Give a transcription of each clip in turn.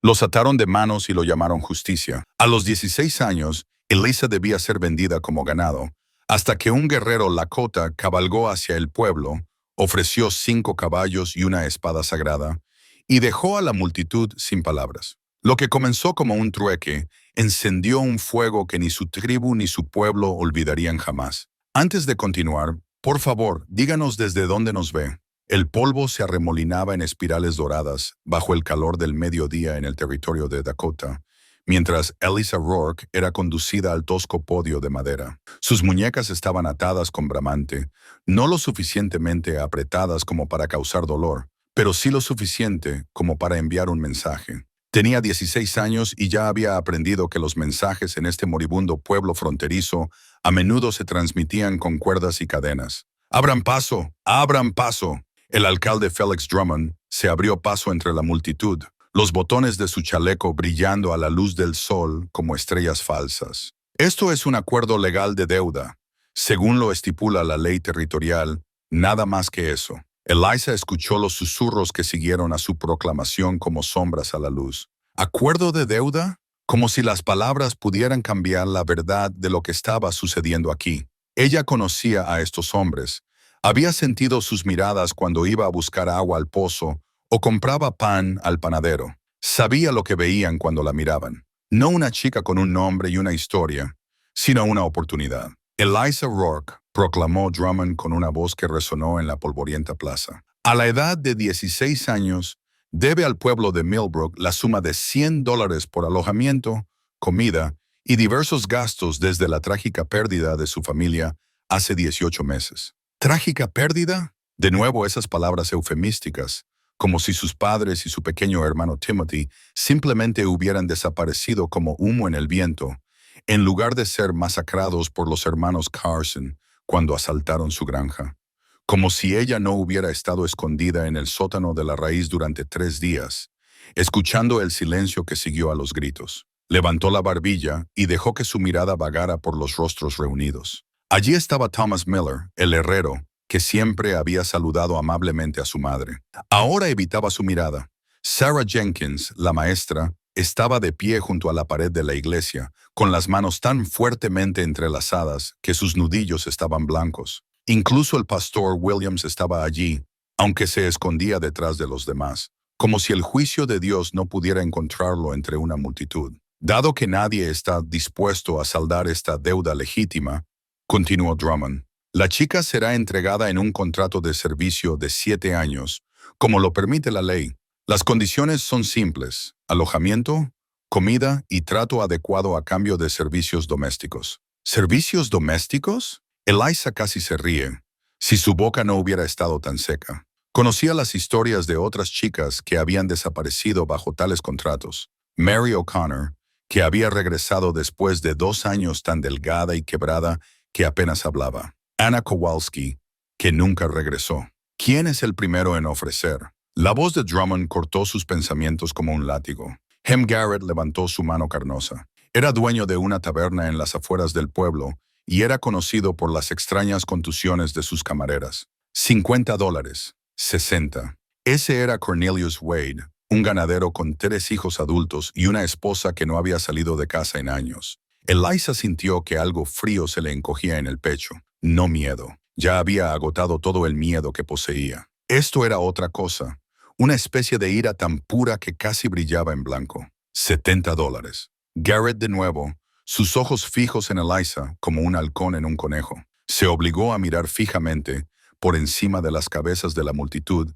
Los ataron de manos y lo llamaron justicia. A los 16 años, Elisa debía ser vendida como ganado, hasta que un guerrero Lakota cabalgó hacia el pueblo, ofreció 5 caballos y una espada sagrada, y dejó a la multitud sin palabras. Lo que comenzó como un trueque, encendió un fuego que ni su tribu ni su pueblo olvidarían jamás. Antes de continuar, por favor, díganos desde dónde nos ve. El polvo se arremolinaba en espirales doradas bajo el calor del mediodía en el territorio de Dakota, mientras Elisa Rourke era conducida al tosco podio de madera. Sus muñecas estaban atadas con bramante, no lo suficientemente apretadas como para causar dolor, pero sí lo suficiente como para enviar un mensaje. Tenía 16 años y ya había aprendido que los mensajes en este moribundo pueblo fronterizo a menudo se transmitían con cuerdas y cadenas. ¡Abran paso! ¡Abran paso! El alcalde Felix Drummond se abrió paso entre la multitud, los botones de su chaleco brillando a la luz del sol como estrellas falsas. Esto es un acuerdo legal de deuda. Según lo estipula la ley territorial, nada más que eso. Elisa escuchó los susurros que siguieron a su proclamación como sombras a la luz. ¿Acuerdo de deuda? Como si las palabras pudieran cambiar la verdad de lo que estaba sucediendo aquí. Ella conocía a estos hombres. Había sentido sus miradas cuando iba a buscar agua al pozo o compraba pan al panadero. Sabía lo que veían cuando la miraban. No una chica con un nombre y una historia, sino una oportunidad. Elisa Rourke, proclamó Drummond con una voz que resonó en la polvorienta plaza. A la edad de 16 años, debe al pueblo de Millbrook la suma de $100 por alojamiento, comida y diversos gastos desde la trágica pérdida de su familia hace 18 meses. ¿Trágica pérdida? De nuevo esas palabras eufemísticas, como si sus padres y su pequeño hermano Timothy simplemente hubieran desaparecido como humo en el viento, en lugar de ser masacrados por los hermanos Carson cuando asaltaron su granja. Como si ella no hubiera estado escondida en el sótano de la raíz durante 3 días, escuchando el silencio que siguió a los gritos. Levantó la barbilla y dejó que su mirada vagara por los rostros reunidos. Allí estaba Thomas Miller, el herrero, que siempre había saludado amablemente a su madre. Ahora evitaba su mirada. Sarah Jenkins, la maestra, estaba de pie junto a la pared de la iglesia, con las manos tan fuertemente entrelazadas que sus nudillos estaban blancos. Incluso el pastor Williams estaba allí, aunque se escondía detrás de los demás, como si el juicio de Dios no pudiera encontrarlo entre una multitud. Dado que nadie está dispuesto a saldar esta deuda legítima, continuó Drummond, la chica será entregada en un contrato de servicio de 7 años, como lo permite la ley. Las condiciones son simples: alojamiento, comida y trato adecuado a cambio de servicios domésticos. ¿Servicios domésticos? Elisa casi se ríe, si su boca no hubiera estado tan seca. Conocía las historias de otras chicas que habían desaparecido bajo tales contratos. Mary O'Connor, que había regresado después de 2 años tan delgada y quebrada que apenas hablaba. Anna Kowalski, que nunca regresó. ¿Quién es el primero en ofrecer? La voz de Drummond cortó sus pensamientos como un látigo. Hem Garrett levantó su mano carnosa. Era dueño de una taberna en las afueras del pueblo y era conocido por las extrañas contusiones de sus camareras. $50. 60. Ese era Cornelius Wade, un ganadero con 3 hijos adultos y una esposa que no había salido de casa en años. Elisa sintió que algo frío se le encogía en el pecho. No miedo. Ya había agotado todo el miedo que poseía. Esto era otra cosa. Una especie de ira tan pura que casi brillaba en blanco. $70. Garrett de nuevo, sus ojos fijos en Elisa como un halcón en un conejo. Se obligó a mirar fijamente, por encima de las cabezas de la multitud,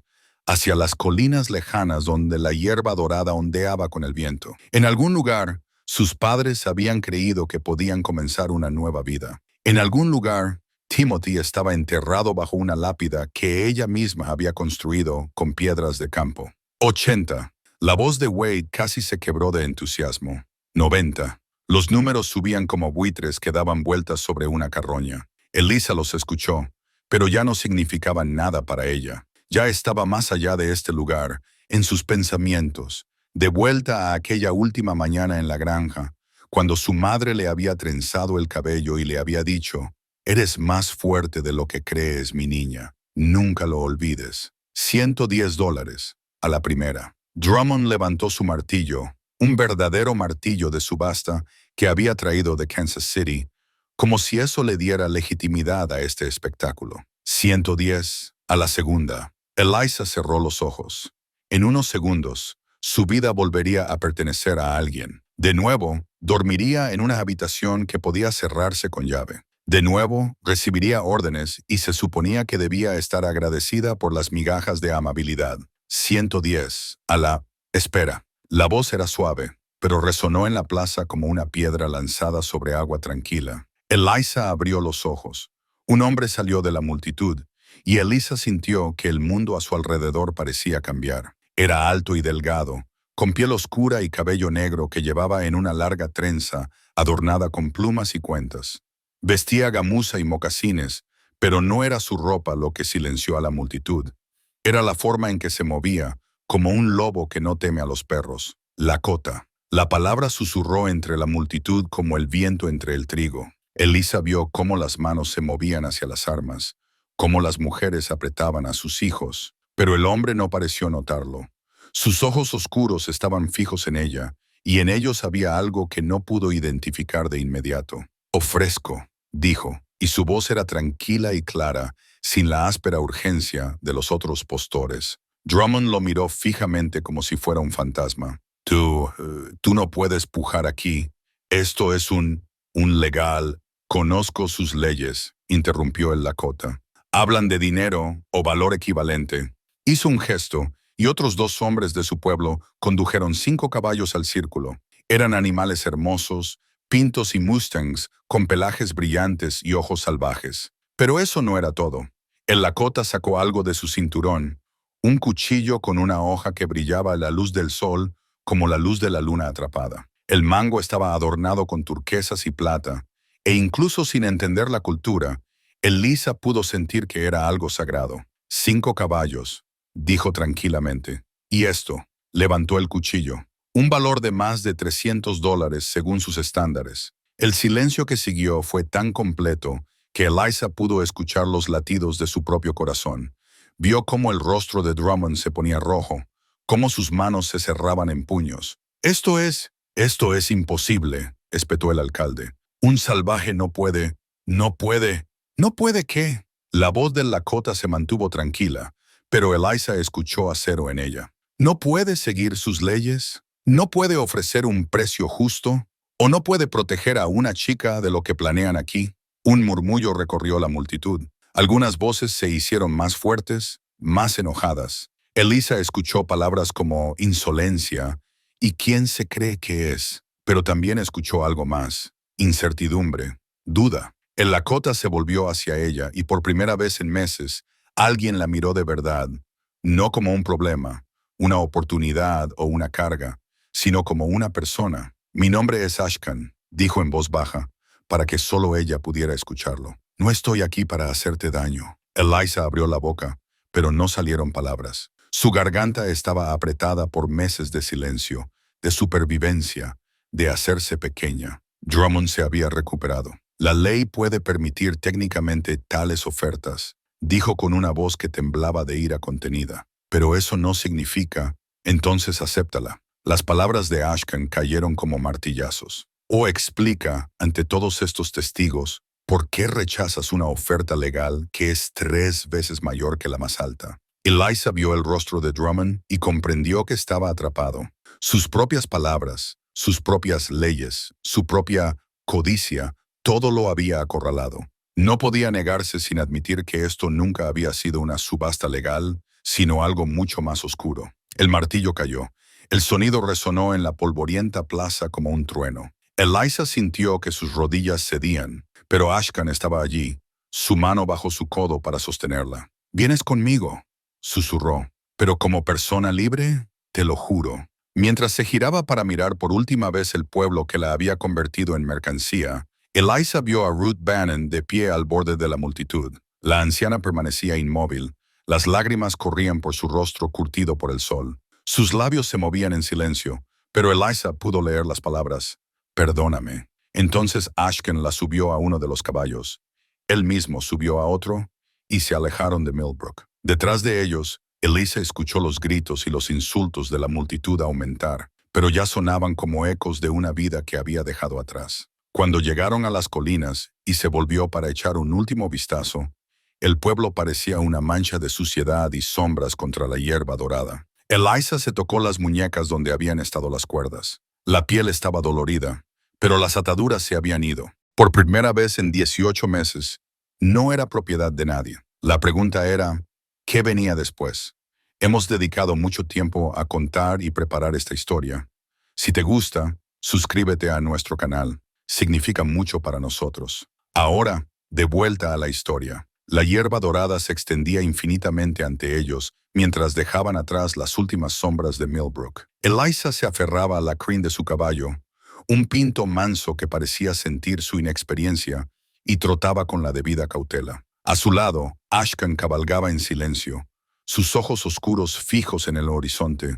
hacia las colinas lejanas donde la hierba dorada ondeaba con el viento. En algún lugar, sus padres habían creído que podían comenzar una nueva vida. En algún lugar, Timothy estaba enterrado bajo una lápida que ella misma había construido con piedras de campo. 80. La voz de Wade casi se quebró de entusiasmo. 90. Los números subían como buitres que daban vueltas sobre una carroña. Elisa los escuchó, pero ya no significaban nada para ella. Ya estaba más allá de este lugar, en sus pensamientos, de vuelta a aquella última mañana en la granja, cuando su madre le había trenzado el cabello y le había dicho: «Eres más fuerte de lo que crees, mi niña. Nunca lo olvides». $110 a la primera. Drummond levantó su martillo, un verdadero martillo de subasta que había traído de Kansas City, como si eso le diera legitimidad a este espectáculo. 110 a la segunda. Eliza cerró los ojos. En unos segundos, su vida volvería a pertenecer a alguien. De nuevo, dormiría en una habitación que podía cerrarse con llave. De nuevo, recibiría órdenes y se suponía que debía estar agradecida por las migajas de amabilidad. 110 a la... Espera. La voz era suave, pero resonó en la plaza como una piedra lanzada sobre agua tranquila. Eliza abrió los ojos. Un hombre salió de la multitud, y Eliza sintió que el mundo a su alrededor parecía cambiar. Era alto y delgado, con piel oscura y cabello negro que llevaba en una larga trenza adornada con plumas y cuentas. Vestía gamuza y mocasines, pero no era su ropa lo que silenció a la multitud. Era la forma en que se movía, como un lobo que no teme a los perros. Lakota. La palabra susurró entre la multitud como el viento entre el trigo. Eliza vio cómo las manos se movían hacia las armas, cómo las mujeres apretaban a sus hijos, pero el hombre no pareció notarlo. Sus ojos oscuros estaban fijos en ella, y en ellos había algo que no pudo identificar de inmediato. Ofrezco, dijo, y su voz era tranquila y clara, sin la áspera urgencia de los otros postores. Drummond lo miró fijamente como si fuera un fantasma. Tú no puedes pujar aquí. Esto es un legal. Conozco sus leyes, interrumpió el Lakota. Hablan de dinero o valor equivalente. Hizo un gesto, y otros 2 hombres de su pueblo condujeron 5 caballos al círculo. Eran animales hermosos, pintos y mustangs, con pelajes brillantes y ojos salvajes. Pero eso no era todo. El Lakota sacó algo de su cinturón, un cuchillo con una hoja que brillaba a la luz del sol como la luz de la luna atrapada. El mango estaba adornado con turquesas y plata, e incluso sin entender la cultura, Eliza pudo sentir que era algo sagrado. 5 caballos, dijo tranquilamente. Y esto, levantó el cuchillo. Un valor de más de $300 según sus estándares. El silencio que siguió fue tan completo que Eliza pudo escuchar los latidos de su propio corazón. Vio cómo el rostro de Drummond se ponía rojo, cómo sus manos se cerraban en puños. Esto es imposible, espetó el alcalde. Un salvaje no puede. ¿No puede qué? La voz del Lakota se mantuvo tranquila, pero Eliza escuchó acero en ella. ¿No puede seguir sus leyes? ¿No puede ofrecer un precio justo? ¿O no puede proteger a una chica de lo que planean aquí? Un murmullo recorrió la multitud. Algunas voces se hicieron más fuertes, más enojadas. Eliza escuchó palabras como insolencia y quién se cree que es, pero también escuchó algo más, incertidumbre, duda. El Lakota se volvió hacia ella y por primera vez en meses, alguien la miró de verdad, no como un problema, una oportunidad o una carga, sino como una persona. Mi nombre es Ashkan, dijo en voz baja, para que solo ella pudiera escucharlo. No estoy aquí para hacerte daño. Eliza abrió la boca, pero no salieron palabras. Su garganta estaba apretada por meses de silencio, de supervivencia, de hacerse pequeña. Drummond se había recuperado. La ley puede permitir técnicamente tales ofertas, dijo con una voz que temblaba de ira contenida. Pero eso no significa, entonces acéptala. Las palabras de Ashkan cayeron como martillazos. O explica, ante todos estos testigos, por qué rechazas una oferta legal que es 3 veces mayor que la más alta. Eliza vio el rostro de Drummond y comprendió que estaba atrapado. Sus propias palabras, sus propias leyes, su propia codicia, todo lo había acorralado. No podía negarse sin admitir que esto nunca había sido una subasta legal, sino algo mucho más oscuro. El martillo cayó. El sonido resonó en la polvorienta plaza como un trueno. Eliza sintió que sus rodillas cedían, pero Ashkan estaba allí, su mano bajo su codo para sostenerla. «Vienes conmigo», susurró. «Pero como persona libre, te lo juro». Mientras se giraba para mirar por última vez el pueblo que la había convertido en mercancía, Eliza vio a Ruth Bannon de pie al borde de la multitud. La anciana permanecía inmóvil. Las lágrimas corrían por su rostro curtido por el sol. Sus labios se movían en silencio, pero Eliza pudo leer las palabras. «Perdóname». Entonces Ashkan la subió a uno de los caballos. Él mismo subió a otro y se alejaron de Millbrook. Detrás de ellos, Eliza escuchó los gritos y los insultos de la multitud aumentar, pero ya sonaban como ecos de una vida que había dejado atrás. Cuando llegaron a las colinas y se volvió para echar un último vistazo, el pueblo parecía una mancha de suciedad y sombras contra la hierba dorada. Eliza se tocó las muñecas donde habían estado las cuerdas. La piel estaba dolorida, pero las ataduras se habían ido. Por primera vez en 18 meses, no era propiedad de nadie. La pregunta era, ¿qué venía después? Hemos dedicado mucho tiempo a contar y preparar esta historia. Si te gusta, suscríbete a nuestro canal. Significa mucho para nosotros. Ahora, de vuelta a la historia. La hierba dorada se extendía infinitamente ante ellos mientras dejaban atrás las últimas sombras de Millbrook. Eliza se aferraba a la crin de su caballo, un pinto manso que parecía sentir su inexperiencia y trotaba con la debida cautela. A su lado, Ashkan cabalgaba en silencio, sus ojos oscuros fijos en el horizonte,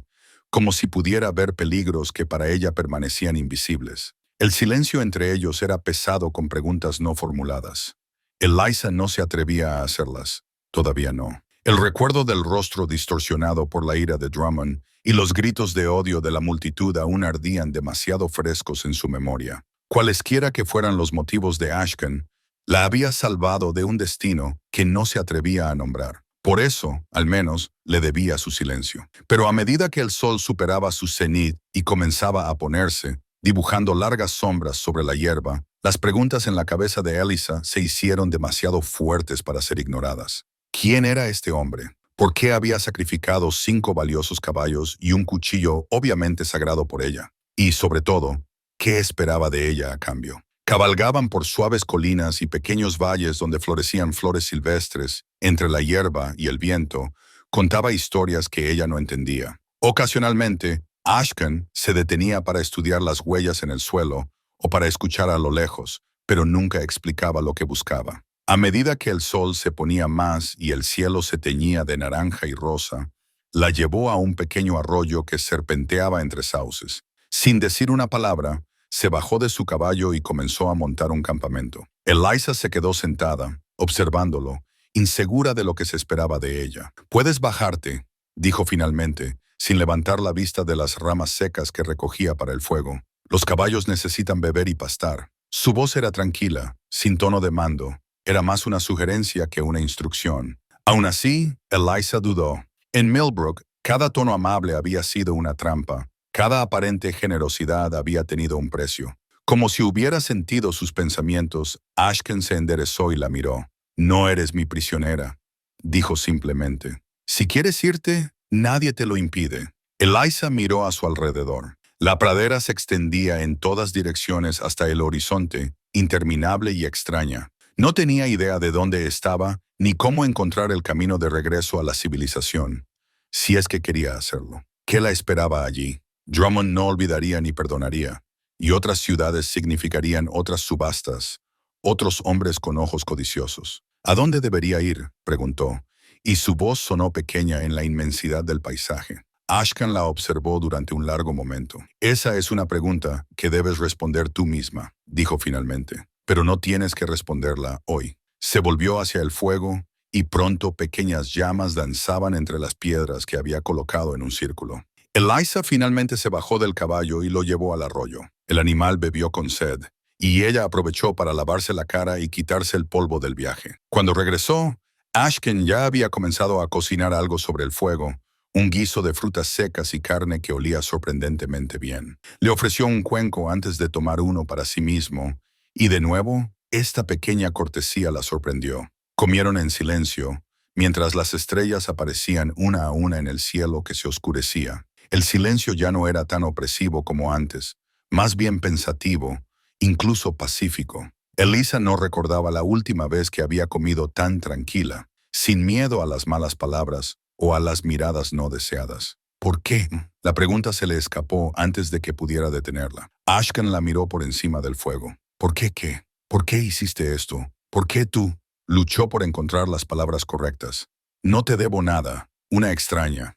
como si pudiera ver peligros que para ella permanecían invisibles. El silencio entre ellos era pesado con preguntas no formuladas. Eliza no se atrevía a hacerlas. Todavía no. El recuerdo del rostro distorsionado por la ira de Drummond y los gritos de odio de la multitud aún ardían demasiado frescos en su memoria. Cualesquiera que fueran los motivos de Ashkan, la había salvado de un destino que no se atrevía a nombrar. Por eso, al menos, le debía su silencio. Pero a medida que el sol superaba su cenit y comenzaba a ponerse, dibujando largas sombras sobre la hierba, las preguntas en la cabeza de Eliza se hicieron demasiado fuertes para ser ignoradas. ¿Quién era este hombre? ¿Por qué había sacrificado 5 valiosos caballos y un cuchillo obviamente sagrado por ella? Y, sobre todo, ¿qué esperaba de ella a cambio? Cabalgaban por suaves colinas y pequeños valles donde florecían flores silvestres, entre la hierba y el viento, contaba historias que ella no entendía. Ocasionalmente, Ashkan se detenía para estudiar las huellas en el suelo o para escuchar a lo lejos, pero nunca explicaba lo que buscaba. A medida que el sol se ponía más y el cielo se teñía de naranja y rosa, la llevó a un pequeño arroyo que serpenteaba entre sauces. Sin decir una palabra, se bajó de su caballo y comenzó a montar un campamento. Eliza se quedó sentada, observándolo, insegura de lo que se esperaba de ella. «Puedes bajarte», dijo finalmente, sin levantar la vista de las ramas secas que recogía para el fuego. «Los caballos necesitan beber y pastar». Su voz era tranquila, sin tono de mando. Era más una sugerencia que una instrucción. Aún así, Eliza dudó. En Millbrook, cada tono amable había sido una trampa. Cada aparente generosidad había tenido un precio. Como si hubiera sentido sus pensamientos, Ashkan se enderezó y la miró. «No eres mi prisionera», dijo simplemente. «Si quieres irte, nadie te lo impide». Eliza miró a su alrededor. La pradera se extendía en todas direcciones hasta el horizonte, interminable y extraña. No tenía idea de dónde estaba ni cómo encontrar el camino de regreso a la civilización, si es que quería hacerlo. ¿Qué la esperaba allí? Drummond no olvidaría ni perdonaría, y otras ciudades significarían otras subastas, otros hombres con ojos codiciosos. «¿A dónde debería ir?», preguntó, y su voz sonó pequeña en la inmensidad del paisaje. Ashkan la observó durante un largo momento. «Esa es una pregunta que debes responder tú misma», dijo finalmente. «Pero no tienes que responderla hoy». Se volvió hacia el fuego y pronto pequeñas llamas danzaban entre las piedras que había colocado en un círculo. Eliza finalmente se bajó del caballo y lo llevó al arroyo. El animal bebió con sed, y ella aprovechó para lavarse la cara y quitarse el polvo del viaje. Cuando regresó, Ashkan ya había comenzado a cocinar algo sobre el fuego, un guiso de frutas secas y carne que olía sorprendentemente bien. Le ofreció un cuenco antes de tomar uno para sí mismo, y de nuevo, esta pequeña cortesía la sorprendió. Comieron en silencio, mientras las estrellas aparecían una a una en el cielo que se oscurecía. El silencio ya no era tan opresivo como antes, más bien pensativo, incluso pacífico. Eliza no recordaba la última vez que había comido tan tranquila, sin miedo a las malas palabras o a las miradas no deseadas. «¿Por qué?», la pregunta se le escapó antes de que pudiera detenerla. Ashkan la miró por encima del fuego. «¿Por qué qué? ¿Por qué hiciste esto? ¿Por qué tú?» Luchó por encontrar las palabras correctas. «No te debo nada. Una extraña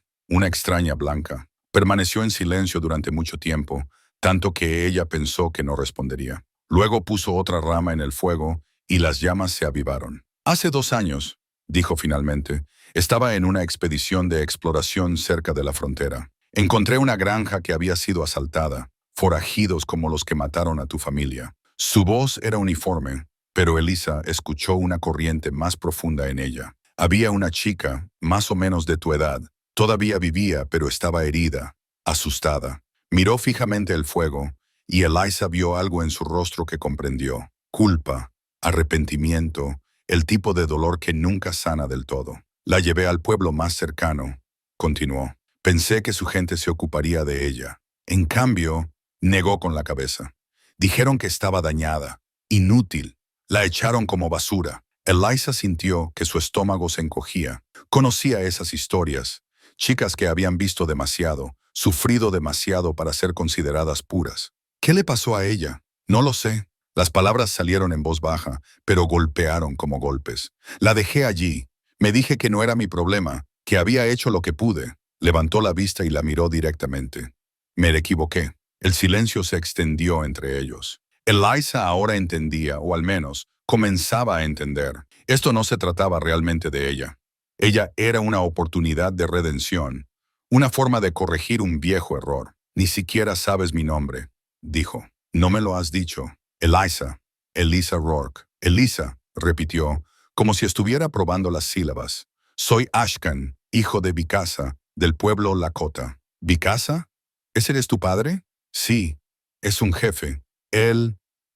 blanca». Permaneció en silencio durante mucho tiempo, tanto que ella pensó que no respondería. Luego puso otra rama en el fuego y las llamas se avivaron. «Hace 2 años», dijo finalmente, «estaba en una expedición de exploración cerca de la frontera. Encontré una granja que había sido asaltada, forajidos como los que mataron a tu familia. Su voz era uniforme, pero Elisa escuchó una corriente más profunda en ella. Había una chica, más o menos de tu edad. Todavía vivía, pero estaba herida, asustada. Miró fijamente el fuego, y Elisa vio algo en su rostro que comprendió. Culpa, arrepentimiento, el tipo de dolor que nunca sana del todo. La llevé al pueblo más cercano, continuó. Pensé que su gente se ocuparía de ella. En cambio, negó con la cabeza. Dijeron que estaba dañada, inútil. La echaron como basura. Elisa sintió que su estómago se encogía. Conocía esas historias. Chicas que habían visto demasiado, sufrido demasiado para ser consideradas puras. ¿Qué le pasó a ella? No lo sé. Las palabras salieron en voz baja, pero golpearon como golpes. La dejé allí. Me dije que no era mi problema, que había hecho lo que pude. Levantó la vista y la miró directamente. Me equivoqué. El silencio se extendió entre ellos. Elisa ahora entendía, o al menos, comenzaba a entender. Esto no se trataba realmente de ella. Ella era una oportunidad de redención, una forma de corregir un viejo error. Ni siquiera sabes mi nombre, dijo. No me lo has dicho. Elisa. Elisa Rourke. Elisa, repitió, como si estuviera probando las sílabas. Soy Ashkan, hijo de Vikasa, del pueblo Lakota. ¿Vikasa? ¿Ese eres tu padre? Sí, es un jefe.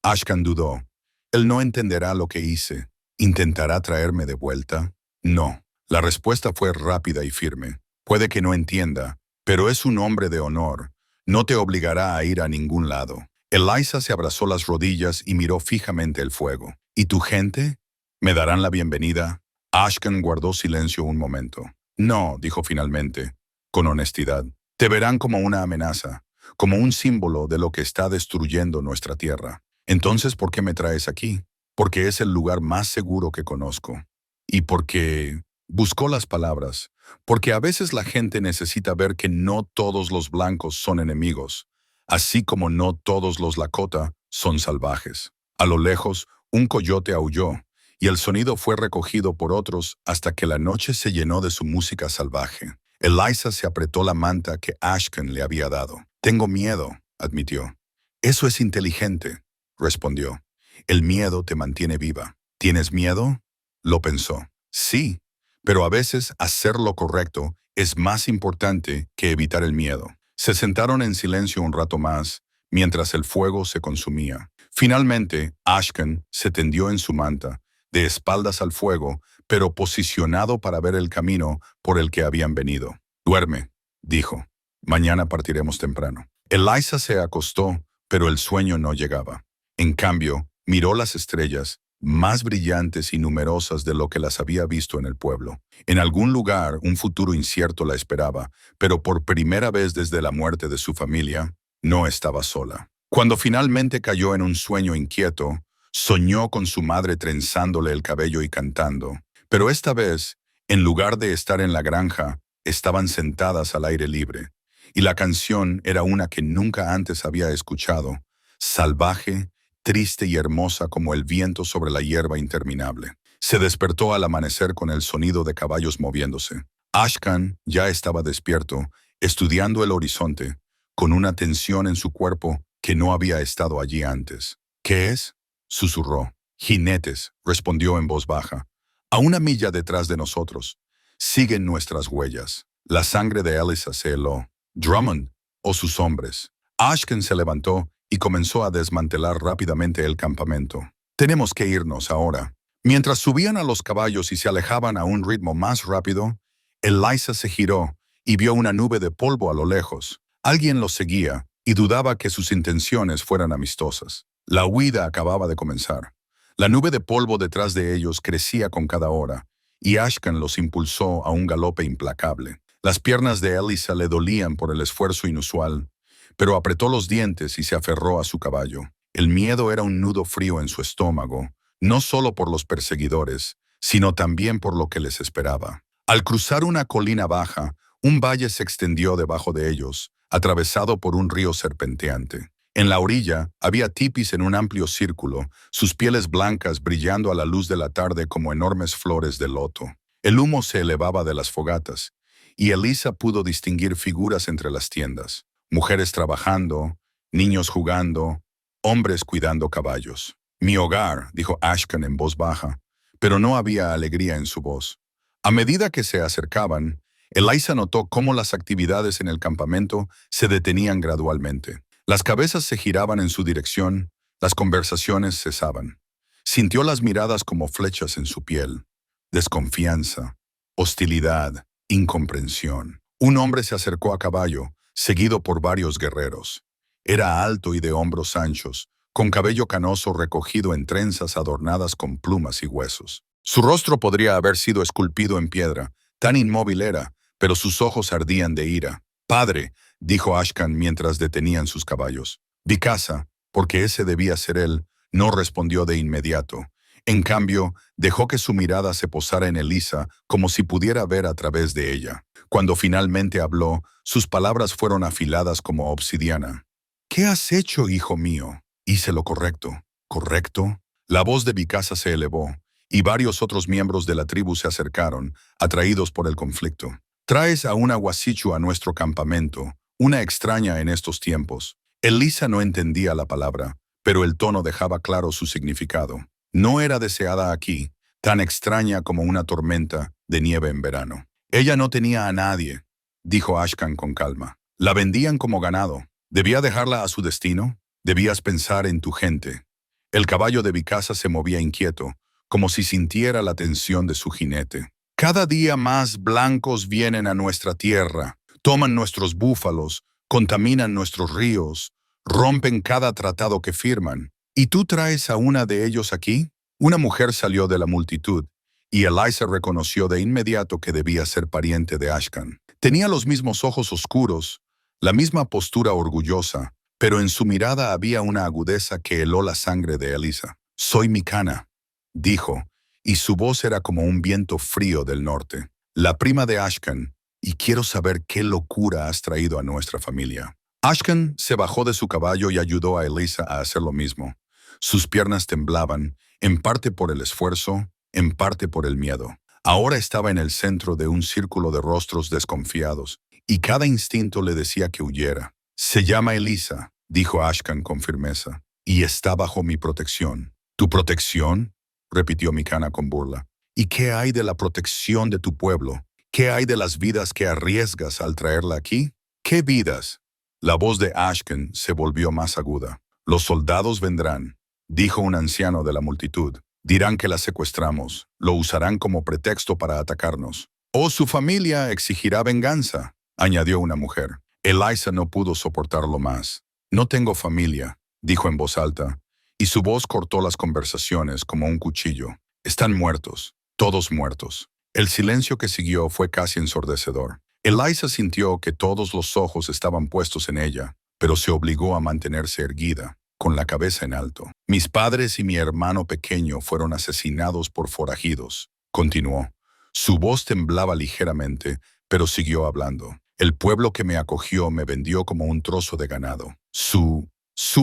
Ashkan dudó. Él no entenderá lo que hice. ¿Intentará traerme de vuelta? No. La respuesta fue rápida y firme. Puede que no entienda, pero es un hombre de honor. No te obligará a ir a ningún lado. Elisa se abrazó las rodillas y miró fijamente el fuego. ¿Y tu gente? ¿Me darán la bienvenida? Ashkan guardó silencio un momento. No, dijo finalmente, con honestidad. Te verán como una amenaza, como un símbolo de lo que está destruyendo nuestra tierra. Entonces, ¿por qué me traes aquí? Porque es el lugar más seguro que conozco. Y porque... Buscó las palabras. Porque a veces la gente necesita ver que no todos los blancos son enemigos, así como no todos los Lakota son salvajes. A lo lejos, un coyote aulló, y el sonido fue recogido por otros hasta que la noche se llenó de su música salvaje. Elisa se apretó la manta que Ashkan le había dado. Tengo miedo, admitió. Eso es inteligente, respondió. El miedo te mantiene viva. ¿Tienes miedo? Lo pensó. Sí, pero a veces hacer lo correcto es más importante que evitar el miedo. Se sentaron en silencio un rato más, mientras el fuego se consumía. Finalmente, Ashkan se tendió en su manta, de espaldas al fuego, pero posicionado para ver el camino por el que habían venido. Duerme, dijo. Mañana partiremos temprano. Elisa se acostó, pero el sueño no llegaba. En cambio, miró las estrellas, más brillantes y numerosas de lo que las había visto en el pueblo. En algún lugar, un futuro incierto la esperaba, pero por primera vez desde la muerte de su familia, no estaba sola. Cuando finalmente cayó en un sueño inquieto, soñó con su madre trenzándole el cabello y cantando. Pero esta vez, en lugar de estar en la granja, estaban sentadas al aire libre. Y la canción era una que nunca antes había escuchado, salvaje, triste y hermosa como el viento sobre la hierba interminable. Se despertó al amanecer con el sonido de caballos moviéndose. Ashkan ya estaba despierto, estudiando el horizonte, con una tensión en su cuerpo que no había estado allí antes. ¿Qué es? Susurró. Jinetes, respondió en voz baja. A una milla detrás de nosotros. Siguen nuestras huellas. La sangre de Elisa se heló. Drummond, o sus hombres. Ashkan se levantó y comenzó a desmantelar rápidamente el campamento. Tenemos que irnos ahora. Mientras subían a los caballos y se alejaban a un ritmo más rápido, Elisa se giró y vio una nube de polvo a lo lejos. Alguien los seguía y dudaba que sus intenciones fueran amistosas. La huida acababa de comenzar. La nube de polvo detrás de ellos crecía con cada hora, y Ashkan los impulsó a un galope implacable. Las piernas de Elisa le dolían por el esfuerzo inusual, pero apretó los dientes y se aferró a su caballo. El miedo era un nudo frío en su estómago, no solo por los perseguidores, sino también por lo que les esperaba. Al cruzar una colina baja, un valle se extendió debajo de ellos, atravesado por un río serpenteante. En la orilla había tipis en un amplio círculo, sus pieles blancas brillando a la luz de la tarde como enormes flores de loto. El humo se elevaba de las fogatas, y Elisa pudo distinguir figuras entre las tiendas. Mujeres trabajando, niños jugando, hombres cuidando caballos. «Mi hogar», dijo Ashkan en voz baja, pero no había alegría en su voz. A medida que se acercaban, Elisa notó cómo las actividades en el campamento se detenían gradualmente. Las cabezas se giraban en su dirección, las conversaciones cesaban. Sintió las miradas como flechas en su piel. Desconfianza, hostilidad, incomprensión. Un hombre se acercó a caballo, seguido por varios guerreros. Era alto y de hombros anchos, con cabello canoso recogido en trenzas adornadas con plumas y huesos. Su rostro podría haber sido esculpido en piedra, tan inmóvil era, pero sus ojos ardían de ira. «Padre», dijo Ashkan mientras detenían sus caballos. Vikasa, porque ese debía ser él, no respondió de inmediato. En cambio, dejó que su mirada se posara en Elisa como si pudiera ver a través de ella. Cuando finalmente habló, sus palabras fueron afiladas como obsidiana. «¿Qué has hecho, hijo mío?» «Hice lo correcto». «¿Correcto?» La voz de Vikasa se elevó, y varios otros miembros de la tribu se acercaron, atraídos por el conflicto. «Traes a una Wasichu a nuestro campamento, una extraña en estos tiempos». Elisa no entendía la palabra, pero el tono dejaba claro su significado. No era deseada aquí, tan extraña como una tormenta de nieve en verano. «Ella no tenía a nadie», dijo Ashkan con calma. «La vendían como ganado. ¿Debía dejarla a su destino? Debías pensar en tu gente». El caballo de Vikasa se movía inquieto, como si sintiera la tensión de su jinete. «Cada día más blancos vienen a nuestra tierra, toman nuestros búfalos, contaminan nuestros ríos, rompen cada tratado que firman. ¿Y tú traes a una de ellos aquí?» Una mujer salió de la multitud, y Elisa reconoció de inmediato que debía ser pariente de Ashkan. Tenía los mismos ojos oscuros, la misma postura orgullosa, pero en su mirada había una agudeza que heló la sangre de Elisa. «Soy Mikana», dijo, y su voz era como un viento frío del norte. «La prima de Ashkan, y quiero saber qué locura has traído a nuestra familia». Ashkan se bajó de su caballo y ayudó a Elisa a hacer lo mismo. Sus piernas temblaban, en parte por el esfuerzo, en parte por el miedo. Ahora estaba en el centro de un círculo de rostros desconfiados, y cada instinto le decía que huyera. «Se llama Elisa», dijo Ashkan con firmeza, «y está bajo mi protección». «¿Tu protección?», repitió Mikana con burla. «¿Y qué hay de la protección de tu pueblo? ¿Qué hay de las vidas que arriesgas al traerla aquí?» «¿Qué vidas?». La voz de Ashkan se volvió más aguda. «Los soldados vendrán», dijo un anciano de la multitud. «Dirán que la secuestramos, lo usarán como pretexto para atacarnos. O su familia exigirá venganza», añadió una mujer. Elisa no pudo soportarlo más. «No tengo familia», dijo en voz alta, y su voz cortó las conversaciones como un cuchillo. «Están muertos, todos muertos». El silencio que siguió fue casi ensordecedor. Elisa sintió que todos los ojos estaban puestos en ella, pero se obligó a mantenerse erguida, con la cabeza en alto. «Mis padres y mi hermano pequeño fueron asesinados por forajidos», continuó. Su voz temblaba ligeramente, pero siguió hablando. «El pueblo que me acogió me vendió como un trozo de ganado. Su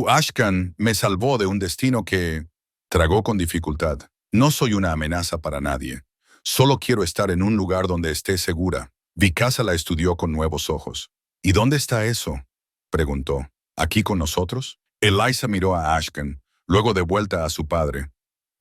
Ashkan me salvó de un destino que...». Tragó con dificultad. «No soy una amenaza para nadie. Solo quiero estar en un lugar donde esté segura». Vikasa la estudió con nuevos ojos. «¿Y dónde está eso?», preguntó. «¿Aquí con nosotros?». Elisa miró a Ashkan, luego de vuelta a su padre.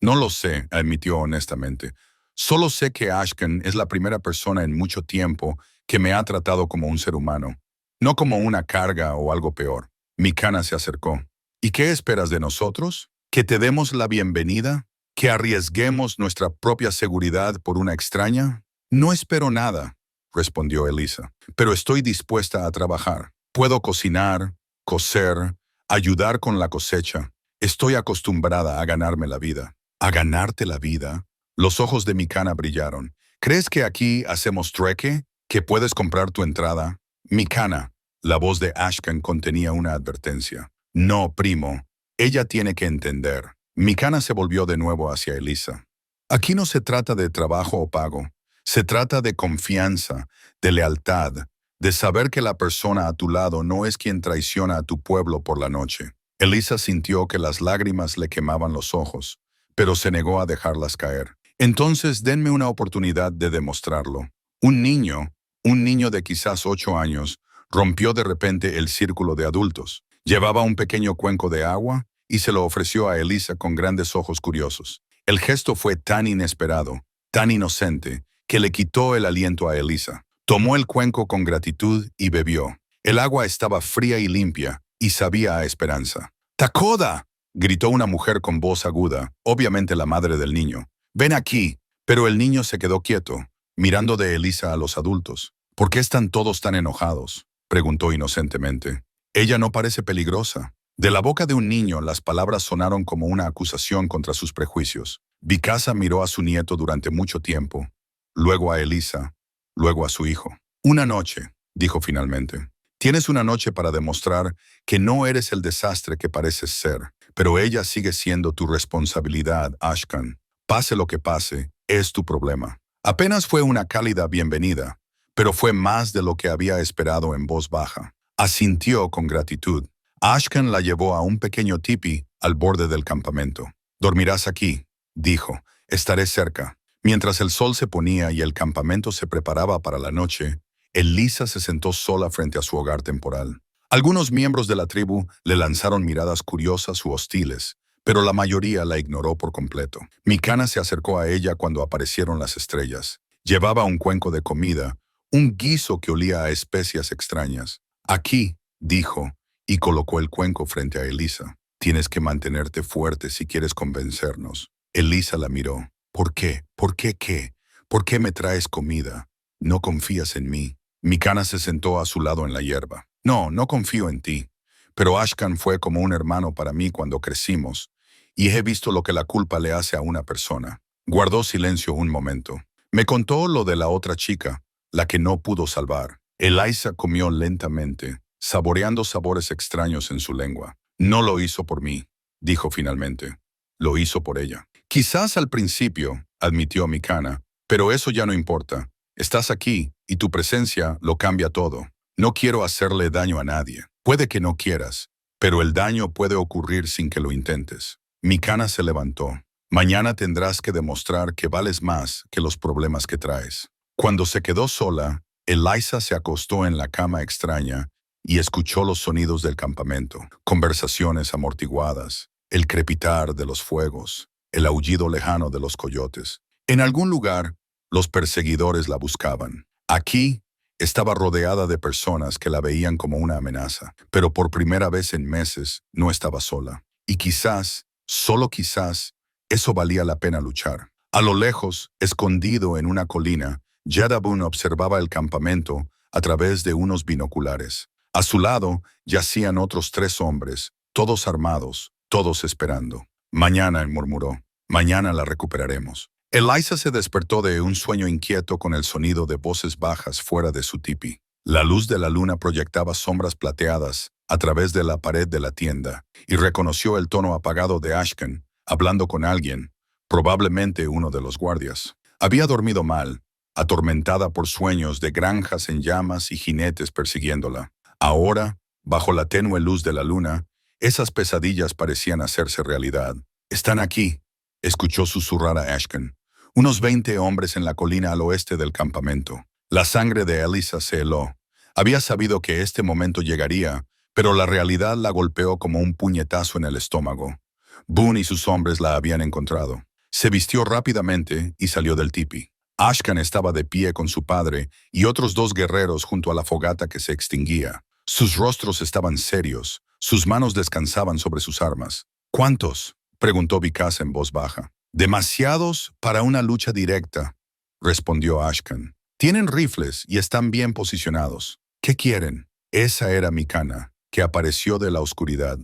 «No lo sé», admitió honestamente. «Solo sé que Ashkan es la primera persona en mucho tiempo que me ha tratado como un ser humano, no como una carga o algo peor». Mikana se acercó. «¿Y qué esperas de nosotros? ¿Que te demos la bienvenida? ¿Que arriesguemos nuestra propia seguridad por una extraña?». «No espero nada», respondió Elisa, «pero estoy dispuesta a trabajar. Puedo cocinar, coser, ayudar con la cosecha. Estoy acostumbrada a ganarme la vida». «¿A ganarte la vida?». Los ojos de Mikana brillaron. «¿Crees que aquí hacemos trueque? ¿Que puedes comprar tu entrada?». «Mikana», la voz de Ashkan contenía una advertencia. «No, primo. Ella tiene que entender». Mikana se volvió de nuevo hacia Elisa. «Aquí no se trata de trabajo o pago. Se trata de confianza, de lealtad, de saber que la persona a tu lado no es quien traiciona a tu pueblo por la noche». Elisa sintió que las lágrimas le quemaban los ojos, pero se negó a dejarlas caer. «Entonces denme una oportunidad de demostrarlo. Un niño, Un niño de quizás 8 años rompió de repente el círculo de adultos. Llevaba un pequeño cuenco de agua y se lo ofreció a Elisa con grandes ojos curiosos. El gesto fue tan inesperado, tan inocente, que le quitó el aliento a Elisa. Tomó el cuenco con gratitud y bebió. El agua estaba fría y limpia y sabía a esperanza. ¡Takoda!, gritó una mujer con voz aguda, obviamente la madre del niño. «Ven aquí». Pero el niño se quedó quieto, mirando de Elisa a los adultos. «¿Por qué están todos tan enojados?», preguntó inocentemente. «Ella no parece peligrosa». De la boca de un niño las palabras sonaron como una acusación contra sus prejuicios. Vikasa miró a su nieto durante mucho tiempo, luego a Elisa, luego a su hijo. «Una noche», dijo finalmente. «Tienes una noche para demostrar que no eres el desastre que pareces ser, pero ella sigue siendo tu responsabilidad, Ashkan. Pase lo que pase, es tu problema». Apenas fue una cálida bienvenida, pero fue más de lo que había esperado en voz baja. Asintió con gratitud. Ashkan la llevó a un pequeño tipi al borde del campamento. «Dormirás aquí», dijo. «Estaré cerca». Mientras el sol se ponía y el campamento se preparaba para la noche, Elisa se sentó sola frente a su hogar temporal. Algunos miembros de la tribu le lanzaron miradas curiosas u hostiles, pero la mayoría la ignoró por completo. Mikana se acercó a ella cuando aparecieron las estrellas. Llevaba un cuenco de comida, un guiso que olía a especias extrañas. «Aquí», dijo, y colocó el cuenco frente a Elisa. «Tienes que mantenerte fuerte si quieres convencernos». Elisa la miró. «¿Por qué? ¿Por qué qué? ¿Por qué me traes comida? ¿No confías en mí?» Mikana se sentó a su lado en la hierba. «No, no confío en ti. Pero Ashkan fue como un hermano para mí cuando crecimos, y he visto lo que la culpa le hace a una persona». Guardó silencio un momento. «Me contó lo de la otra chica, la que no pudo salvar». Elisa comió lentamente, saboreando sabores extraños en su lengua. «No lo hizo por mí», dijo finalmente. «Lo hizo por ella». «Quizás al principio», admitió Mikana, «pero eso ya no importa. Estás aquí, y tu presencia lo cambia todo. No quiero hacerle daño a nadie. Puede que no quieras, pero el daño puede ocurrir sin que lo intentes». Mikana se levantó. «Mañana tendrás que demostrar que vales más que los problemas que traes». Cuando se quedó sola, Elisa se acostó en la cama extraña y escuchó los sonidos del campamento, conversaciones amortiguadas, el crepitar de los fuegos, el aullido lejano de los coyotes. En algún lugar, los perseguidores la buscaban. Aquí, estaba rodeada de personas que la veían como una amenaza, pero por primera vez en meses no estaba sola. Y quizás, solo quizás, eso valía la pena luchar. A lo lejos, escondido en una colina, Yadabun observaba el campamento a través de unos binoculares. A su lado yacían otros 3 hombres, todos armados, todos esperando. «Mañana», murmuró, «mañana la recuperaremos». Elisa se despertó de un sueño inquieto con el sonido de voces bajas fuera de su tipi. La luz de la luna proyectaba sombras plateadas a través de la pared de la tienda y reconoció el tono apagado de Ashkan, hablando con alguien, probablemente uno de los guardias. Había dormido mal, atormentada por sueños de granjas en llamas y jinetes persiguiéndola. Ahora, bajo la tenue luz de la luna, esas pesadillas parecían hacerse realidad. «Están aquí», escuchó susurrar a Ashkan. «Unos 20 hombres en la colina al oeste del campamento». La sangre de Elisa se heló. Había sabido que este momento llegaría, pero la realidad la golpeó como un puñetazo en el estómago. Boone y sus hombres la habían encontrado. Se vistió rápidamente y salió del tipi. Ashkan estaba de pie con su padre y otros 2 guerreros junto a la fogata que se extinguía. Sus rostros estaban serios, sus manos descansaban sobre sus armas. «¿Cuántos?», preguntó Vikasa en voz baja. «Demasiados para una lucha directa», respondió Ashkan. «Tienen rifles y están bien posicionados. ¿Qué quieren?». Esa era Mikana, que apareció de la oscuridad,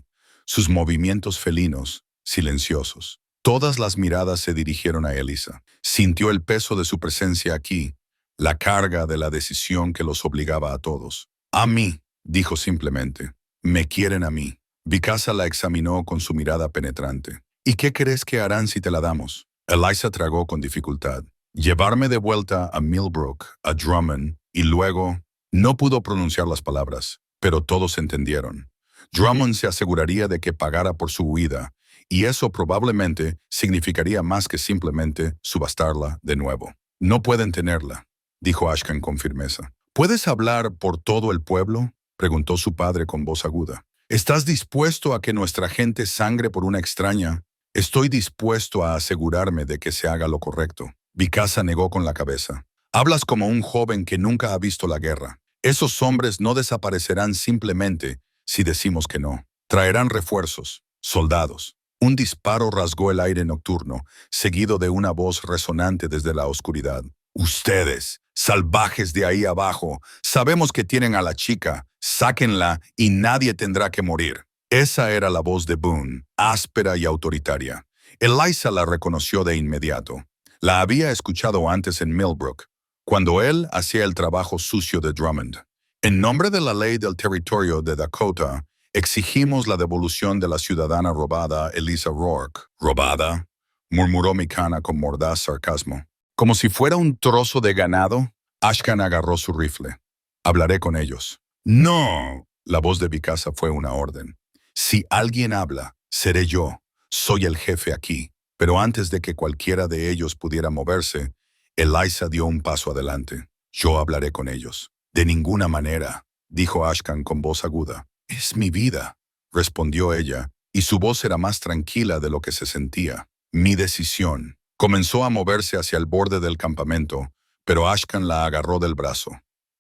sus movimientos felinos, silenciosos. Todas las miradas se dirigieron a Elisa. Sintió el peso de su presencia aquí, la carga de la decisión que los obligaba a todos. «A mí», dijo simplemente. «Me quieren a mí». Vikasa la examinó con su mirada penetrante. «¿Y qué crees que harán si te la damos?». Elisa tragó con dificultad. «Llevarme de vuelta a Millbrook, a Drummond, y luego...». No pudo pronunciar las palabras, pero todos entendieron. Drummond se aseguraría de que pagara por su huida, y eso probablemente significaría más que simplemente subastarla de nuevo. «No pueden tenerla», dijo Ashkan con firmeza. ¿Puedes hablar por todo el pueblo?, preguntó su padre con voz aguda. ¿Estás dispuesto a que nuestra gente sangre por una extraña? Estoy dispuesto a asegurarme de que se haga lo correcto. Vikasa negó con la cabeza. Hablas como un joven que nunca ha visto la guerra. Esos hombres no desaparecerán simplemente si decimos que no. Traerán refuerzos, soldados. Un disparo rasgó el aire nocturno, seguido de una voz resonante desde la oscuridad. Ustedes, salvajes de ahí abajo, sabemos que tienen a la chica, sáquenla y nadie tendrá que morir. Esa era la voz de Boone, áspera y autoritaria. Eliza la reconoció de inmediato. La había escuchado antes en Millbrook, cuando él hacía el trabajo sucio de Drummond. En nombre de la ley del territorio de Dakota, exigimos la devolución de la ciudadana robada Eliza Rourke. ¿Robada?, murmuró Mikana con mordaz sarcasmo. Como si fuera un trozo de ganado, Ashkan agarró su rifle. Hablaré con ellos. ¡No! La voz de Vikasa fue una orden. Si alguien habla, seré yo. Soy el jefe aquí. Pero antes de que cualquiera de ellos pudiera moverse, Eliza dio un paso adelante. Yo hablaré con ellos. De ninguna manera, dijo Ashkan con voz aguda. Es mi vida, respondió ella, y su voz era más tranquila de lo que se sentía. Mi decisión. Comenzó a moverse hacia el borde del campamento, pero Ashkan la agarró del brazo.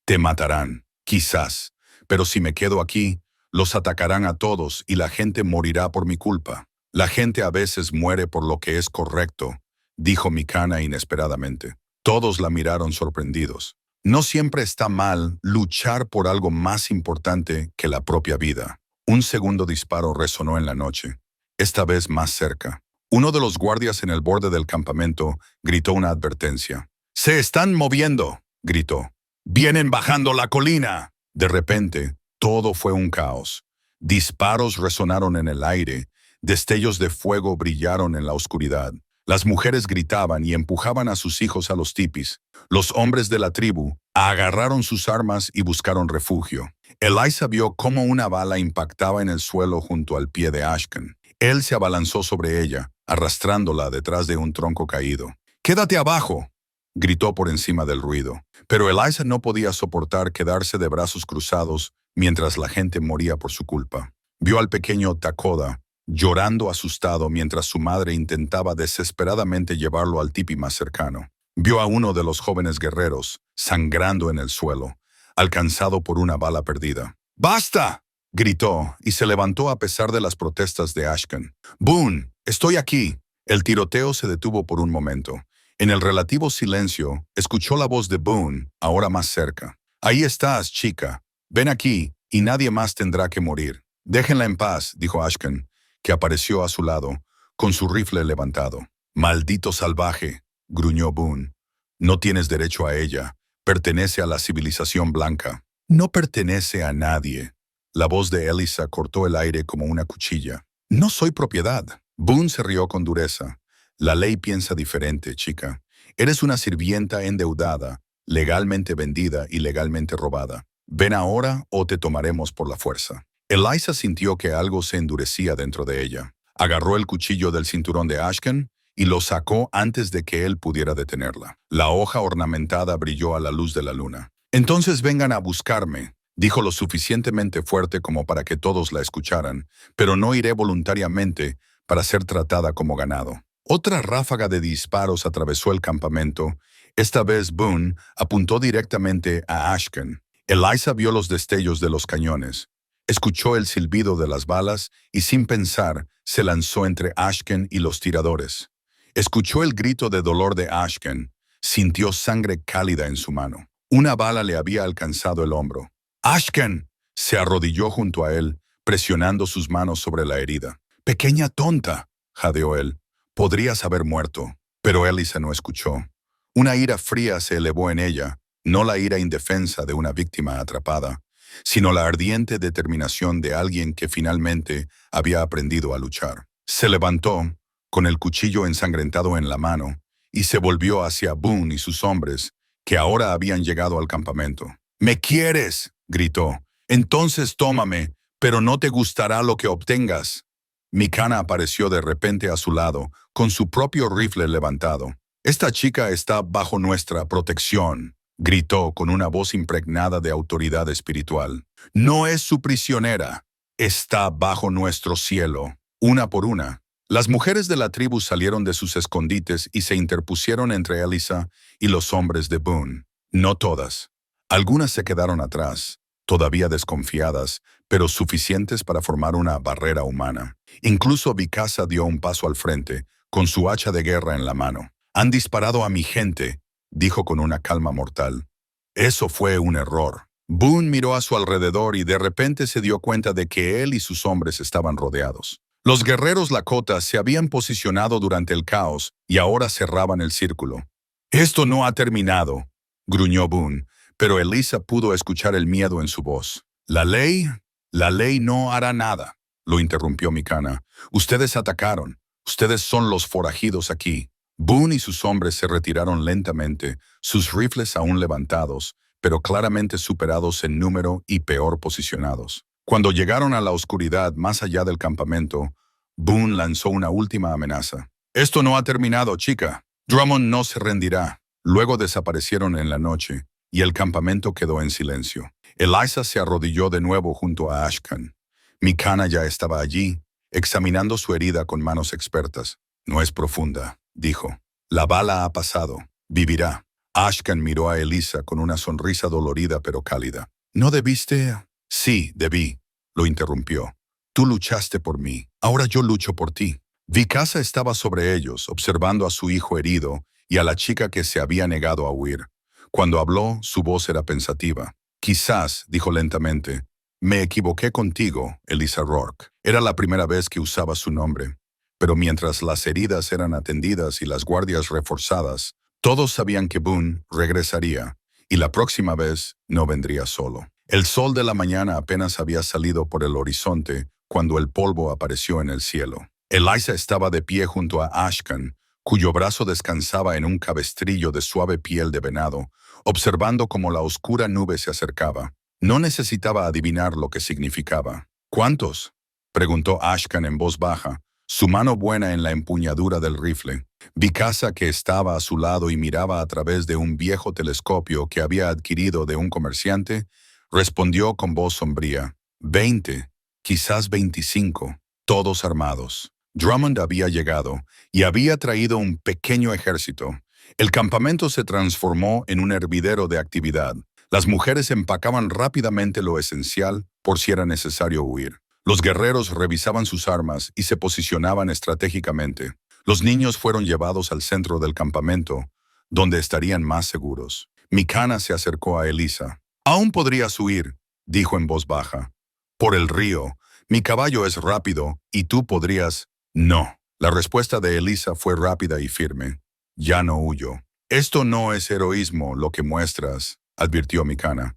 Te matarán, quizás, pero si me quedo aquí, los atacarán a todos y la gente morirá por mi culpa. La gente a veces muere por lo que es correcto, dijo Mikana inesperadamente. Todos la miraron sorprendidos. No siempre está mal luchar por algo más importante que la propia vida. Un segundo disparo resonó en la noche, esta vez más cerca. Uno de los guardias en el borde del campamento gritó una advertencia. ¡Se están moviendo!, gritó. ¡Vienen bajando la colina! De repente, todo fue un caos. Disparos resonaron en el aire, destellos de fuego brillaron en la oscuridad. Las mujeres gritaban y empujaban a sus hijos a los tipis. Los hombres de la tribu agarraron sus armas y buscaron refugio. Eliza vio cómo una bala impactaba en el suelo junto al pie de Ashkan. Él se abalanzó sobre ella, arrastrándola detrás de un tronco caído. ¡Quédate abajo!, gritó por encima del ruido. Pero Eliza no podía soportar quedarse de brazos cruzados mientras la gente moría por su culpa. Vio al pequeño Takoda llorando asustado mientras su madre intentaba desesperadamente llevarlo al tipi más cercano. Vio a uno de los jóvenes guerreros sangrando en el suelo, alcanzado por una bala perdida. ¡Basta!, gritó y se levantó a pesar de las protestas de Ashkan. ¡Boone, estoy aquí! El tiroteo se detuvo por un momento. En el relativo silencio, escuchó la voz de Boone, ahora más cerca. Ahí estás, chica. Ven aquí, y nadie más tendrá que morir. Déjenla en paz, dijo Ashkan, que apareció a su lado, con su rifle levantado. Maldito salvaje, gruñó Boone. No tienes derecho a ella. Pertenece a la civilización blanca. No pertenece a nadie. La voz de Eliza cortó el aire como una cuchilla. No soy propiedad. Boone se rió con dureza. La ley piensa diferente, chica. Eres una sirvienta endeudada, legalmente vendida y legalmente robada. Ven ahora o te tomaremos por la fuerza. Eliza sintió que algo se endurecía dentro de ella. Agarró el cuchillo del cinturón de Ashkan y lo sacó antes de que él pudiera detenerla. La hoja ornamentada brilló a la luz de la luna. Entonces vengan a buscarme, dijo lo suficientemente fuerte como para que todos la escucharan, pero no iré voluntariamente para ser tratada como ganado. Otra ráfaga de disparos atravesó el campamento. Esta vez Boone apuntó directamente a Ashkan. Eliza vio los destellos de los cañones. Escuchó el silbido de las balas y sin pensar se lanzó entre Ashkan y los tiradores. Escuchó el grito de dolor de Ashkan. Sintió sangre cálida en su mano. Una bala le había alcanzado el hombro. ¡Ashkan! Se arrodilló junto a él, presionando sus manos sobre la herida. «Pequeña tonta», jadeó él. «Podrías haber muerto». Pero Eliza no escuchó. Una ira fría se elevó en ella, no la ira indefensa de una víctima atrapada, sino la ardiente determinación de alguien que finalmente había aprendido a luchar. Se levantó, con el cuchillo ensangrentado en la mano, y se volvió hacia Boone y sus hombres, que ahora habían llegado al campamento. «¿Me quieres?», gritó. «Entonces tómame, pero no te gustará lo que obtengas». Mikana apareció de repente a su lado, con su propio rifle levantado. «Esta chica está bajo nuestra protección», gritó con una voz impregnada de autoridad espiritual. No es su prisionera. Está bajo nuestro cielo. Una por una, las mujeres de la tribu salieron de sus escondites y se interpusieron entre Elisa y los hombres de Boone. No todas. Algunas se quedaron atrás, todavía desconfiadas, pero suficientes para formar una barrera humana. Incluso Mikasa dio un paso al frente, con su hacha de guerra en la mano. «Han disparado a mi gente», dijo con una calma mortal. Eso fue un error. Boone miró a su alrededor y de repente se dio cuenta de que él y sus hombres estaban rodeados. Los guerreros Lakota se habían posicionado durante el caos y ahora cerraban el círculo. «Esto no ha terminado», gruñó Boone, pero Elisa pudo escuchar el miedo en su voz. La ley no hará nada», lo interrumpió Mikana. «Ustedes atacaron. Ustedes son los forajidos aquí». Boone y sus hombres se retiraron lentamente, sus rifles aún levantados, pero claramente superados en número y peor posicionados. Cuando llegaron a la oscuridad más allá del campamento, Boone lanzó una última amenaza. «Esto no ha terminado, chica. Drummond no se rendirá». Luego desaparecieron en la noche, y el campamento quedó en silencio. Elisa se arrodilló de nuevo junto a Ashkan. Mikana ya estaba allí, examinando su herida con manos expertas. «No es profunda», dijo. «La bala ha pasado. Vivirá». Ashkan miró a Elisa con una sonrisa dolorida pero cálida. «¿No debiste?» «Sí, debí», lo interrumpió. «Tú luchaste por mí. Ahora yo lucho por ti». Mikasa estaba sobre ellos, observando a su hijo herido y a la chica que se había negado a huir. Cuando habló, su voz era pensativa. «Quizás», dijo lentamente, «me equivoqué contigo, Elisa Rourke». Era la primera vez que usaba su nombre. Pero mientras las heridas eran atendidas y las guardias reforzadas, todos sabían que Boone regresaría, y la próxima vez no vendría solo. El sol de la mañana apenas había salido por el horizonte cuando el polvo apareció en el cielo. Elisa estaba de pie junto a Ashkan, cuyo brazo descansaba en un cabestrillo de suave piel de venado, observando cómo la oscura nube se acercaba. No necesitaba adivinar lo que significaba. «¿Cuántos?», preguntó Ashkan en voz baja, su mano buena en la empuñadura del rifle. Mikasa, que estaba a su lado y miraba a través de un viejo telescopio que había adquirido de un comerciante, respondió con voz sombría. 20, quizás 25, todos armados. Drummond había llegado y había traído un pequeño ejército. El campamento se transformó en un hervidero de actividad. Las mujeres empacaban rápidamente lo esencial por si era necesario huir. Los guerreros revisaban sus armas y se posicionaban estratégicamente. Los niños fueron llevados al centro del campamento, donde estarían más seguros. Mikana se acercó a Elisa. «Aún podrías huir», dijo en voz baja. «Por el río. Mi caballo es rápido y tú podrías...» «No». La respuesta de Elisa fue rápida y firme. «Ya no huyo». «Esto no es heroísmo lo que muestras», advirtió Mikana.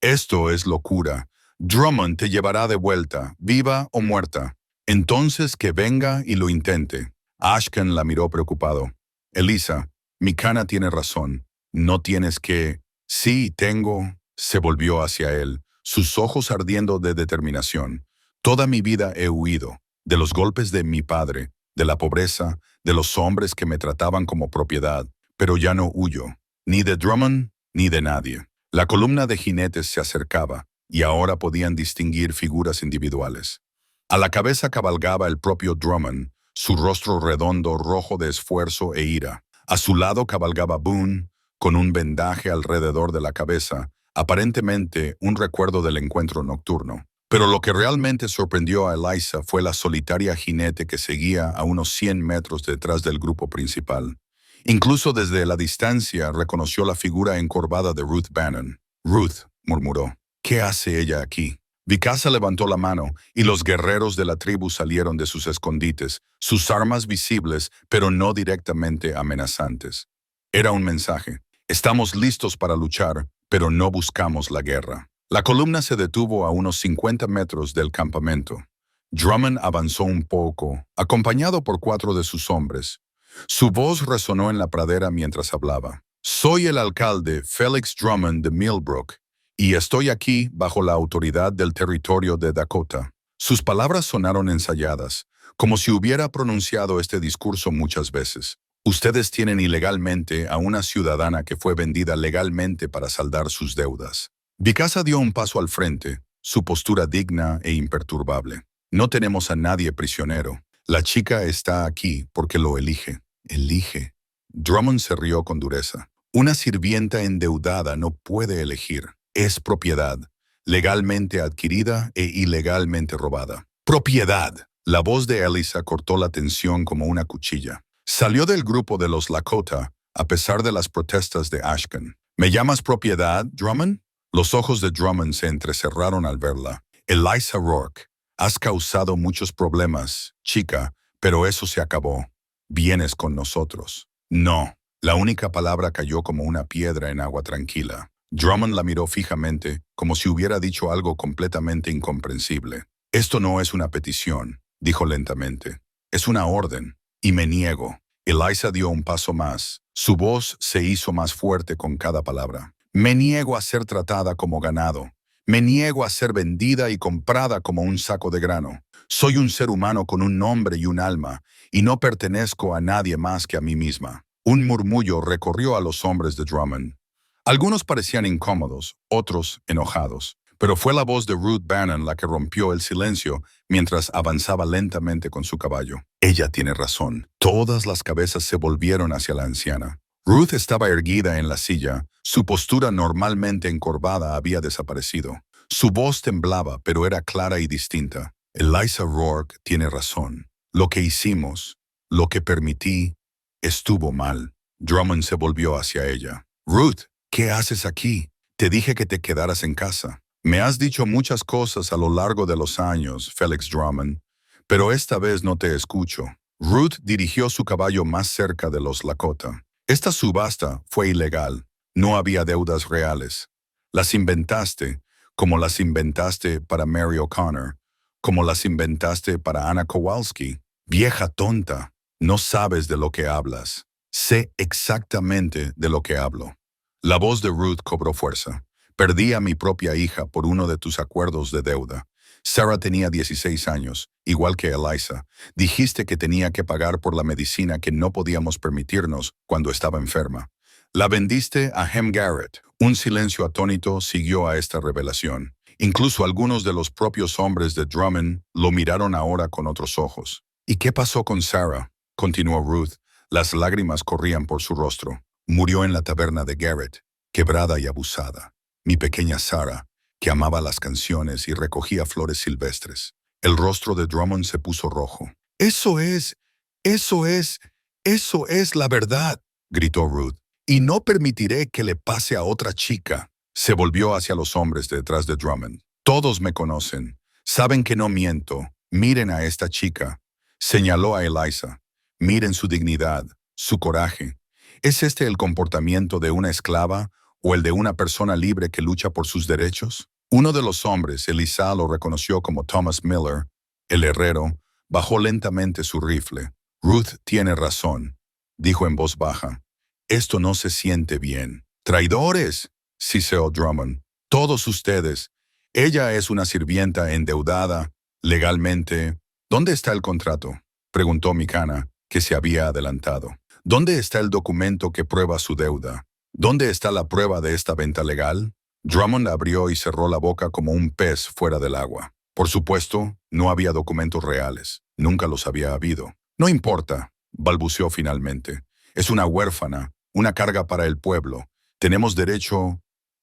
«Esto es locura. Drummond te llevará de vuelta, viva o muerta. Entonces que venga y lo intente». Ashkan la miró preocupado. «Elisa, Mikana tiene razón. No tienes que...» «Sí, tengo...» Se volvió hacia él, sus ojos ardiendo de determinación. «Toda mi vida he huido, de los golpes de mi padre, de la pobreza, de los hombres que me trataban como propiedad, pero ya no huyo, ni de Drummond ni de nadie». La columna de jinetes se acercaba, y ahora podían distinguir figuras individuales. A la cabeza cabalgaba el propio Drummond, su rostro redondo rojo de esfuerzo e ira. A su lado cabalgaba Boone, con un vendaje alrededor de la cabeza, aparentemente un recuerdo del encuentro nocturno. Pero lo que realmente sorprendió a Elisa fue la solitaria jinete que seguía a unos 100 metros detrás del grupo principal. Incluso desde la distancia reconoció la figura encorvada de Ruth Bannon. «Ruth», murmuró, «¿qué hace ella aquí?». Mikasa levantó la mano y los guerreros de la tribu salieron de sus escondites, sus armas visibles, pero no directamente amenazantes. Era un mensaje. «Estamos listos para luchar, pero no buscamos la guerra». La columna se detuvo a unos 50 metros del campamento. Drummond avanzó un poco, acompañado por 4 de sus hombres. Su voz resonó en la pradera mientras hablaba. «Soy el alcalde Felix Drummond de Millbrook, y estoy aquí bajo la autoridad del territorio de Dakota». Sus palabras sonaron ensayadas, como si hubiera pronunciado este discurso muchas veces. Ustedes tienen ilegalmente a una ciudadana que fue vendida legalmente para saldar sus deudas. Bicasa dio un paso al frente, su postura digna e imperturbable. No tenemos a nadie prisionero. La chica está aquí porque lo elige. Elige. Drummond se rió con dureza. Una sirvienta endeudada no puede elegir. Es propiedad, legalmente adquirida e ilegalmente robada. ¡Propiedad! La voz de Elisa cortó la tensión como una cuchilla. Salió del grupo de los Lakota, a pesar de las protestas de Ashken. ¿Me llamas propiedad, Drummond? Los ojos de Drummond se entrecerraron al verla. Elisa Rourke, has causado muchos problemas, chica, pero eso se acabó. Vienes con nosotros. No. La única palabra cayó como una piedra en agua tranquila. Drummond la miró fijamente, como si hubiera dicho algo completamente incomprensible. Esto no es una petición, dijo lentamente. Es una orden, y me niego. Elisa dio un paso más. Su voz se hizo más fuerte con cada palabra. Me niego a ser tratada como ganado. Me niego a ser vendida y comprada como un saco de grano. Soy un ser humano con un nombre y un alma, y no pertenezco a nadie más que a mí misma. Un murmullo recorrió a los hombres de Drummond. Algunos parecían incómodos, otros enojados, pero fue la voz de Ruth Bannon la que rompió el silencio mientras avanzaba lentamente con su caballo. Ella tiene razón. Todas las cabezas se volvieron hacia la anciana. Ruth estaba erguida en la silla. Su postura normalmente encorvada había desaparecido. Su voz temblaba, pero era clara y distinta. Elisa Rourke tiene razón. Lo que hicimos, lo que permití, estuvo mal. Drummond se volvió hacia ella. Ruth, ¿qué haces aquí? Te dije que te quedaras en casa. Me has dicho muchas cosas a lo largo de los años, Felix Drummond, pero esta vez no te escucho. Ruth dirigió su caballo más cerca de los Lakota. Esta subasta fue ilegal. No había deudas reales. Las inventaste, como las inventaste para Mary O'Connor, como las inventaste para Anna Kowalski. Vieja tonta, no sabes de lo que hablas. Sé exactamente de lo que hablo. La voz de Ruth cobró fuerza. Perdí a mi propia hija por uno de tus acuerdos de deuda. Sarah tenía 16 años, igual que Elisa. Dijiste que tenía que pagar por la medicina que no podíamos permitirnos cuando estaba enferma. La vendiste a Hem Garrett. Un silencio atónito siguió a esta revelación. Incluso algunos de los propios hombres de Drummond lo miraron ahora con otros ojos. ¿Y qué pasó con Sarah? Continuó Ruth. Las lágrimas corrían por su rostro. Murió en la taberna de Garrett, quebrada y abusada. Mi pequeña Sarah, que amaba las canciones y recogía flores silvestres. El rostro de Drummond se puso rojo. Eso es la verdad, gritó Ruth. Y no permitiré que le pase a otra chica. Se volvió hacia los hombres detrás de Drummond. Todos me conocen. Saben que no miento. Miren a esta chica. Señaló a Elisa. Miren su dignidad, su coraje. ¿Es este el comportamiento de una esclava o el de una persona libre que lucha por sus derechos? Uno de los hombres, Elisa lo reconoció como Thomas Miller, el herrero, bajó lentamente su rifle. Ruth tiene razón, dijo en voz baja. Esto no se siente bien. ¡Traidores!, siseó Drummond. Todos ustedes. Ella es una sirvienta endeudada, legalmente. ¿Dónde está el contrato?, preguntó Mikana, que se había adelantado. ¿Dónde está el documento que prueba su deuda? ¿Dónde está la prueba de esta venta legal? Drummond abrió y cerró la boca como un pez fuera del agua. Por supuesto, no había documentos reales. Nunca los había habido. No importa, balbuceó finalmente. Es una huérfana, una carga para el pueblo. Tenemos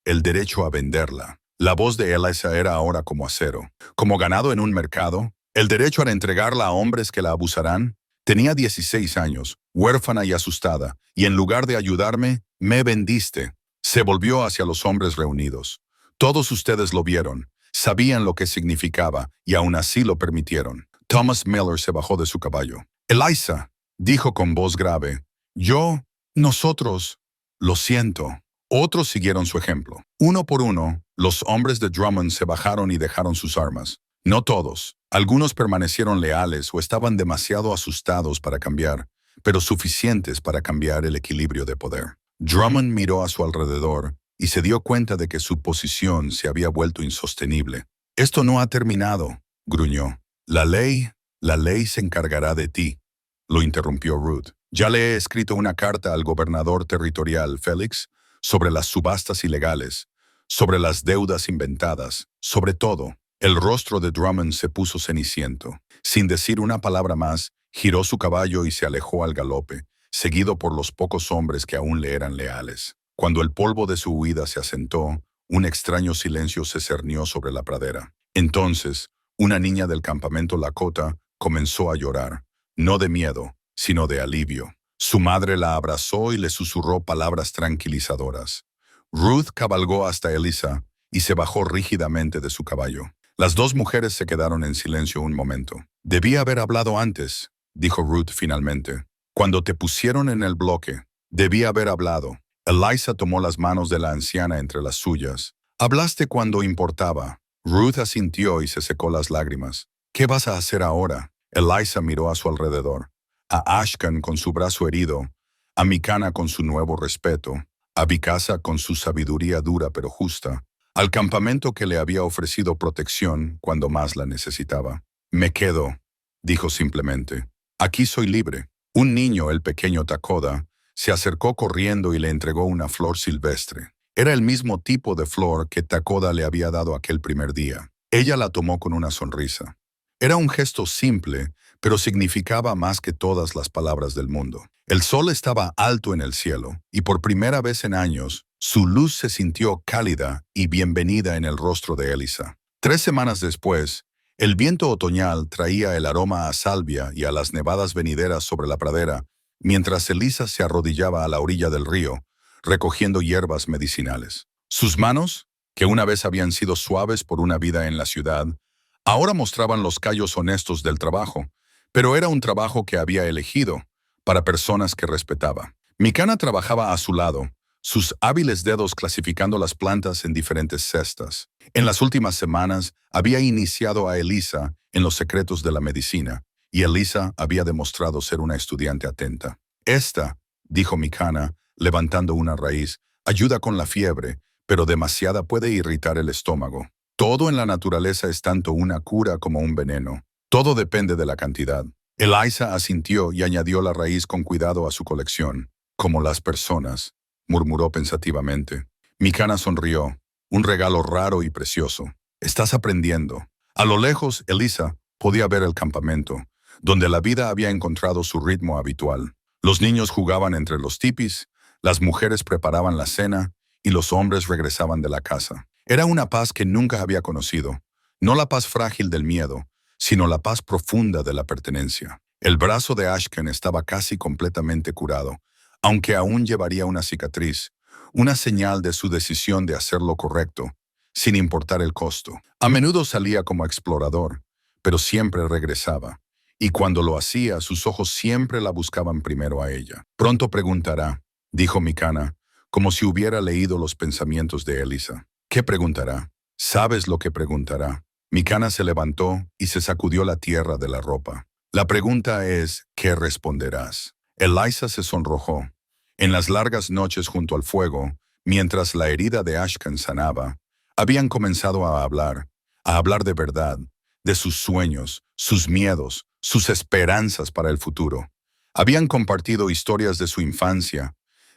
el derecho a venderla. La voz de Elisa era ahora como acero. Como ganado en un mercado, el derecho a entregarla a hombres que la abusarán. Tenía 16 años, huérfana y asustada, y en lugar de ayudarme, me vendiste. Se volvió hacia los hombres reunidos. Todos ustedes lo vieron, sabían lo que significaba, y aún así lo permitieron. Thomas Miller se bajó de su caballo. Elisa, dijo con voz grave, nosotros, lo siento. Otros siguieron su ejemplo. Uno por uno, los hombres de Drummond se bajaron y dejaron sus armas. No todos. Algunos permanecieron leales o estaban demasiado asustados para cambiar, pero suficientes para cambiar el equilibrio de poder. Drummond miró a su alrededor y se dio cuenta de que su posición se había vuelto insostenible. Esto no ha terminado, gruñó. La ley se encargará de ti. lo interrumpió Ruth. Ya le he escrito una carta al gobernador territorial, Félix, sobre las subastas ilegales, sobre las deudas inventadas, sobre todo. El rostro de Drummond se puso ceniciento. Sin decir una palabra más, giró su caballo y se alejó al galope, seguido por los pocos hombres que aún le eran leales. Cuando el polvo de su huida se asentó, un extraño silencio se cernió sobre la pradera. Entonces, una niña del campamento Lakota comenzó a llorar, no de miedo, sino de alivio. Su madre la abrazó y le susurró palabras tranquilizadoras. Ruth cabalgó hasta Elisa y se bajó rígidamente de su caballo. Las dos mujeres se quedaron en silencio un momento. «Debí haber hablado antes», dijo Ruth finalmente. «Cuando te pusieron en el bloque, debí haber hablado». Elisa tomó las manos de la anciana entre las suyas. «Hablaste cuando importaba». Ruth asintió y se secó las lágrimas. «¿Qué vas a hacer ahora?» Elisa miró a su alrededor. A Ashkan con su brazo herido, a Mikana con su nuevo respeto, a Vikasa con su sabiduría dura pero justa, al campamento que le había ofrecido protección cuando más la necesitaba. «Me quedo», dijo simplemente. «Aquí soy libre». Un niño, el pequeño Takoda, se acercó corriendo y le entregó una flor silvestre. Era el mismo tipo de flor que Takoda le había dado aquel primer día. Ella la tomó con una sonrisa. Era un gesto simple, pero significaba más que todas las palabras del mundo. El sol estaba alto en el cielo, y por primera vez en años, su luz se sintió cálida y bienvenida en el rostro de Elisa. 3 semanas después, el viento otoñal traía el aroma a salvia y a las nevadas venideras sobre la pradera, mientras Elisa se arrodillaba a la orilla del río, recogiendo hierbas medicinales. Sus manos, que una vez habían sido suaves por una vida en la ciudad, ahora mostraban los callos honestos del trabajo, pero era un trabajo que había elegido, para personas que respetaba. Mikana trabajaba a su lado, sus hábiles dedos clasificando las plantas en diferentes cestas. En las últimas semanas había iniciado a Elisa en los secretos de la medicina, y Elisa había demostrado ser una estudiante atenta. «Esta», dijo Mikana, levantando una raíz, «ayuda con la fiebre, pero demasiada puede irritar el estómago. Todo en la naturaleza es tanto una cura como un veneno. Todo depende de la cantidad». Elisa asintió y añadió la raíz con cuidado a su colección. «Como las personas», murmuró pensativamente. Mikana sonrió. «Un regalo raro y precioso. Estás aprendiendo». A lo lejos, Elisa podía ver el campamento, donde la vida había encontrado su ritmo habitual. Los niños jugaban entre los tipis, las mujeres preparaban la cena y los hombres regresaban de la casa. Era una paz que nunca había conocido, no la paz frágil del miedo, sino la paz profunda de la pertenencia. El brazo de Ashkan estaba casi completamente curado, aunque aún llevaría una cicatriz, una señal de su decisión de hacer lo correcto, sin importar el costo. A menudo salía como explorador, pero siempre regresaba, y cuando lo hacía, sus ojos siempre la buscaban primero a ella. «Pronto preguntará», dijo Mikana, como si hubiera leído los pensamientos de Elisa. «¿Qué preguntará?» «¿Sabes lo que preguntará?» Mikana se levantó y se sacudió la tierra de la ropa. «La pregunta es, ¿qué responderás?» Elisa se sonrojó. En las largas noches junto al fuego, mientras la herida de Ashkan sanaba, habían comenzado a hablar de verdad, de sus sueños, sus miedos, sus esperanzas para el futuro. Habían compartido historias de su infancia,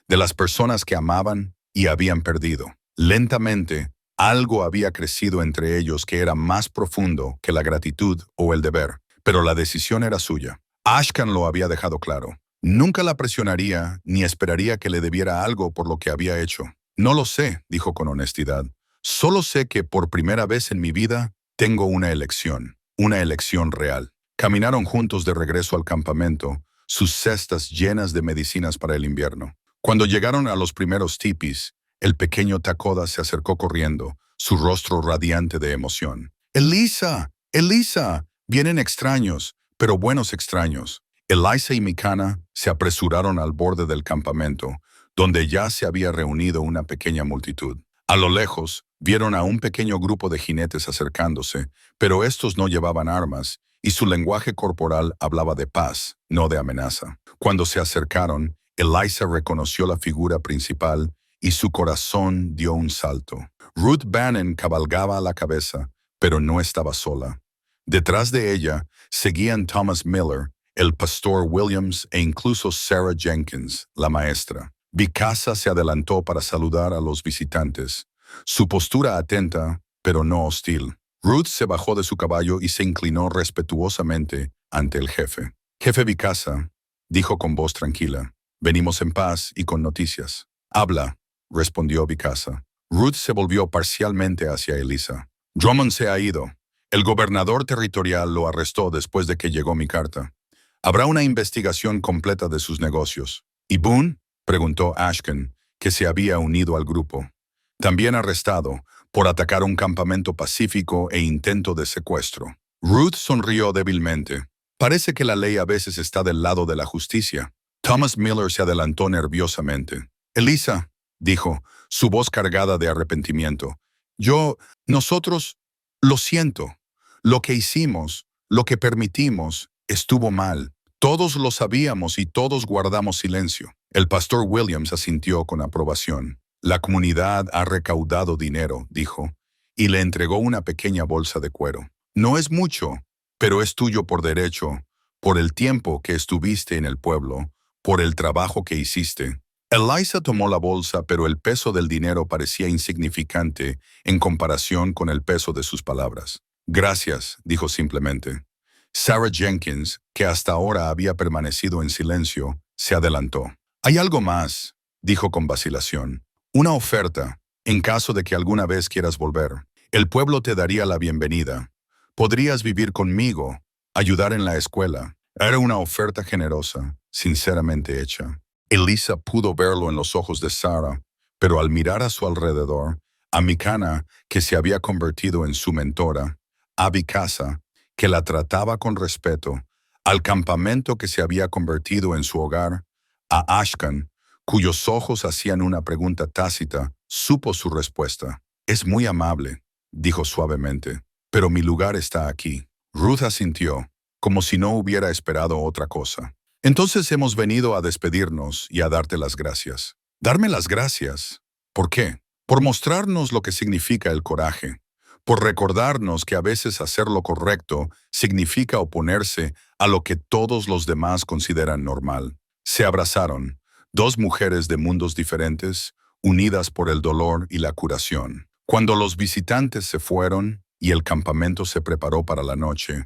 de las personas que amaban y habían perdido. Lentamente, algo había crecido entre ellos que era más profundo que la gratitud o el deber, pero la decisión era suya. Ashkan lo había dejado claro. Nunca la presionaría ni esperaría que le debiera algo por lo que había hecho. «No lo sé», dijo con honestidad. «Solo sé que por primera vez en mi vida tengo una elección real». Caminaron juntos de regreso al campamento, sus cestas llenas de medicinas para el invierno. Cuando llegaron a los primeros tipis, el pequeño Takoda se acercó corriendo, su rostro radiante de emoción. «¡Elisa! ¡Elisa! Vienen extraños, pero buenos extraños». Elisa y Mikana se apresuraron al borde del campamento, donde ya se había reunido una pequeña multitud. A lo lejos, vieron a un pequeño grupo de jinetes acercándose, pero estos no llevaban armas, y su lenguaje corporal hablaba de paz, no de amenaza. Cuando se acercaron, Elisa reconoció la figura principal y su corazón dio un salto. Ruth Bannon cabalgaba a la cabeza, pero no estaba sola. Detrás de ella seguían Thomas Miller, el pastor Williams e incluso Sarah Jenkins, la maestra. Vikasa se adelantó para saludar a los visitantes, su postura atenta, pero no hostil. Ruth se bajó de su caballo y se inclinó respetuosamente ante el jefe. Jefe Vikasa, dijo con voz tranquila, venimos en paz y con noticias. Habla, respondió Vikasa. Ruth se volvió parcialmente hacia Elisa. Drummond se ha ido. El gobernador territorial lo arrestó después de que llegó mi carta. Habrá una investigación completa de sus negocios. ¿Y Boone? Preguntó Ashken, que se había unido al grupo. También arrestado por atacar un campamento pacífico e intento de secuestro. Ruth sonrió débilmente. Parece que la ley a veces está del lado de la justicia. Thomas Miller se adelantó nerviosamente. Elisa, dijo, su voz cargada de arrepentimiento. Nosotros, lo siento. Lo que hicimos, lo que permitimos, estuvo mal. Todos lo sabíamos y todos guardamos silencio. El pastor Williams asintió con aprobación. La comunidad ha recaudado dinero, dijo, y le entregó una pequeña bolsa de cuero. No es mucho, pero es tuyo por derecho, por el tiempo que estuviste en el pueblo, por el trabajo que hiciste. Elisa tomó la bolsa, pero el peso del dinero parecía insignificante en comparación con el peso de sus palabras. Gracias, dijo simplemente. Sarah Jenkins, que hasta ahora había permanecido en silencio, se adelantó. Hay algo más, dijo con vacilación. Una oferta, en caso de que alguna vez quieras volver. El pueblo te daría la bienvenida. Podrías vivir conmigo, ayudar en la escuela. Era una oferta generosa, sinceramente hecha. Elisa pudo verlo en los ojos de Sarah, pero al mirar a su alrededor, a Mikana, que se había convertido en su mentora, a Vikasa, que la trataba con respeto, al campamento que se había convertido en su hogar, a Ashkan, cuyos ojos hacían una pregunta tácita, supo su respuesta. Es muy amable, dijo suavemente, pero mi lugar está aquí. Ruth asintió, como si no hubiera esperado otra cosa. Entonces hemos venido a despedirnos y a darte las gracias. ¿Darme las gracias? ¿Por qué? Por mostrarnos lo que significa el coraje, por recordarnos que a veces hacer lo correcto significa oponerse a lo que todos los demás consideran normal. Se abrazaron, dos mujeres de mundos diferentes, unidas por el dolor y la curación. Cuando los visitantes se fueron y el campamento se preparó para la noche,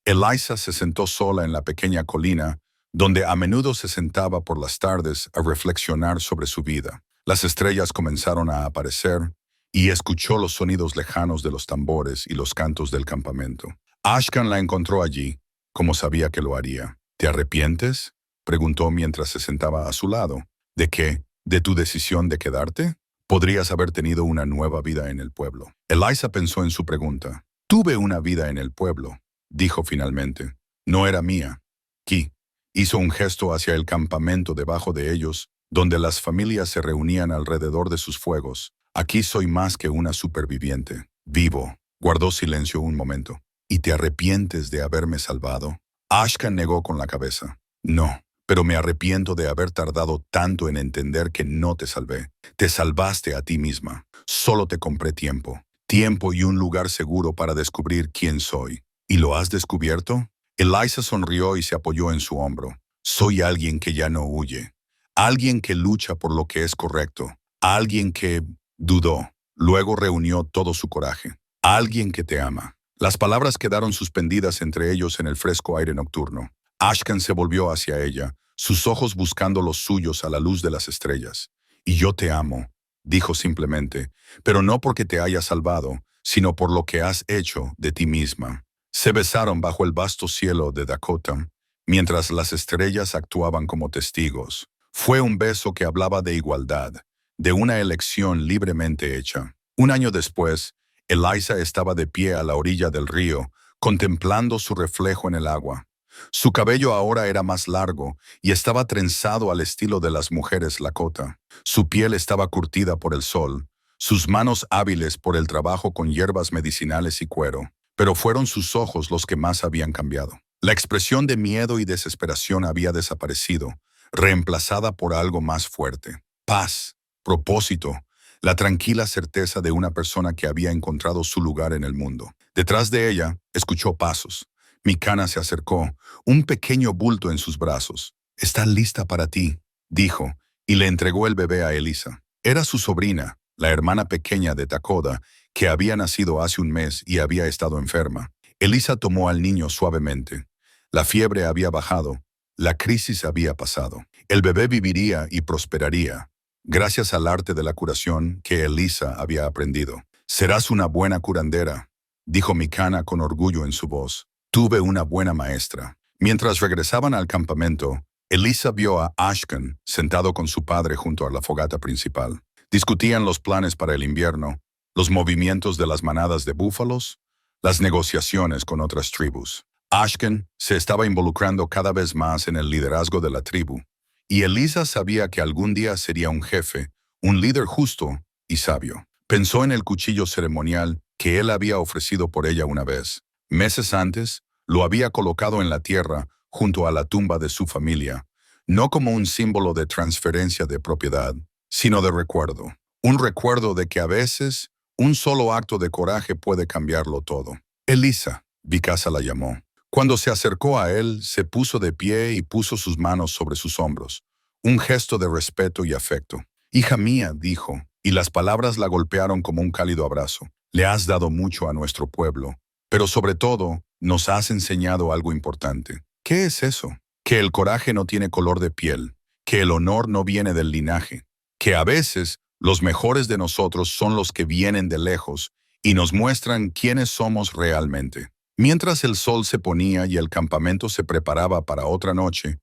Elisa se sentó sola en la pequeña colina, donde a menudo se sentaba por las tardes a reflexionar sobre su vida. Las estrellas comenzaron a aparecer y escuchó los sonidos lejanos de los tambores y los cantos del campamento. Ashkan la encontró allí, como sabía que lo haría. ¿Te arrepientes?, preguntó mientras se sentaba a su lado. ¿De qué? ¿De tu decisión de quedarte? Podrías haber tenido una nueva vida en el pueblo. Elisa pensó en su pregunta. Tuve una vida en el pueblo, dijo finalmente. No era mía. Ki hizo un gesto hacia el campamento debajo de ellos, donde las familias se reunían alrededor de sus fuegos. Aquí soy más que una superviviente. Vivo. Guardó silencio un momento. ¿Y te arrepientes de haberme salvado? Ashkan negó con la cabeza. No, pero me arrepiento de haber tardado tanto en entender que no te salvé. Te salvaste a ti misma. Solo te compré tiempo. Tiempo y un lugar seguro para descubrir quién soy. ¿Y lo has descubierto? Elisa sonrió y se apoyó en su hombro. Soy alguien que ya no huye. Alguien que lucha por lo que es correcto. Alguien que dudó. Luego reunió todo su coraje. Alguien que te ama. Las palabras quedaron suspendidas entre ellos en el fresco aire nocturno. Ashkan se volvió hacia ella, sus ojos buscando los suyos a la luz de las estrellas. Y yo te amo, dijo simplemente, pero no porque te haya salvado, sino por lo que has hecho de ti misma. Se besaron bajo el vasto cielo de Dakota, mientras las estrellas actuaban como testigos. Fue un beso que hablaba de igualdad, de una elección libremente hecha. Un año después, Elisa estaba de pie a la orilla del río, contemplando su reflejo en el agua. Su cabello ahora era más largo y estaba trenzado al estilo de las mujeres Lakota. Su piel estaba curtida por el sol, sus manos hábiles por el trabajo con hierbas medicinales y cuero. Pero fueron sus ojos los que más habían cambiado. La expresión de miedo y desesperación había desaparecido, reemplazada por algo más fuerte. Paz, propósito, la tranquila certeza de una persona que había encontrado su lugar en el mundo. Detrás de ella, escuchó pasos. Micana se acercó, un pequeño bulto en sus brazos. «Está lista para ti», dijo, y le entregó el bebé a Elisa. Era su sobrina, la hermana pequeña de Takoda, que había nacido hace un mes y había estado enferma. Elisa tomó al niño suavemente. La fiebre había bajado, la crisis había pasado. El bebé viviría y prosperaría, gracias al arte de la curación que Elisa había aprendido. «Serás una buena curandera», dijo Micana con orgullo en su voz. «Tuve una buena maestra». Mientras regresaban al campamento, Elisa vio a Ashkan sentado con su padre junto a la fogata principal. Discutían los planes para el invierno, los movimientos de las manadas de búfalos, las negociaciones con otras tribus. Ashkan se estaba involucrando cada vez más en el liderazgo de la tribu, y Elisa sabía que algún día sería un jefe, un líder justo y sabio. Pensó en el cuchillo ceremonial que él había ofrecido por ella una vez. Meses antes, lo había colocado en la tierra junto a la tumba de su familia, no como un símbolo de transferencia de propiedad, sino de recuerdo. Un recuerdo de que a veces un solo acto de coraje puede cambiarlo todo. «Elisa», Vikasa la llamó. Cuando se acercó a él, se puso de pie y puso sus manos sobre sus hombros, un gesto de respeto y afecto. «Hija mía», dijo, y las palabras la golpearon como un cálido abrazo. «Le has dado mucho a nuestro pueblo, pero sobre todo, nos has enseñado algo importante». «¿Qué es eso?» «Que el coraje no tiene color de piel, que el honor no viene del linaje, que a veces los mejores de nosotros son los que vienen de lejos y nos muestran quiénes somos realmente». Mientras el sol se ponía y el campamento se preparaba para otra noche,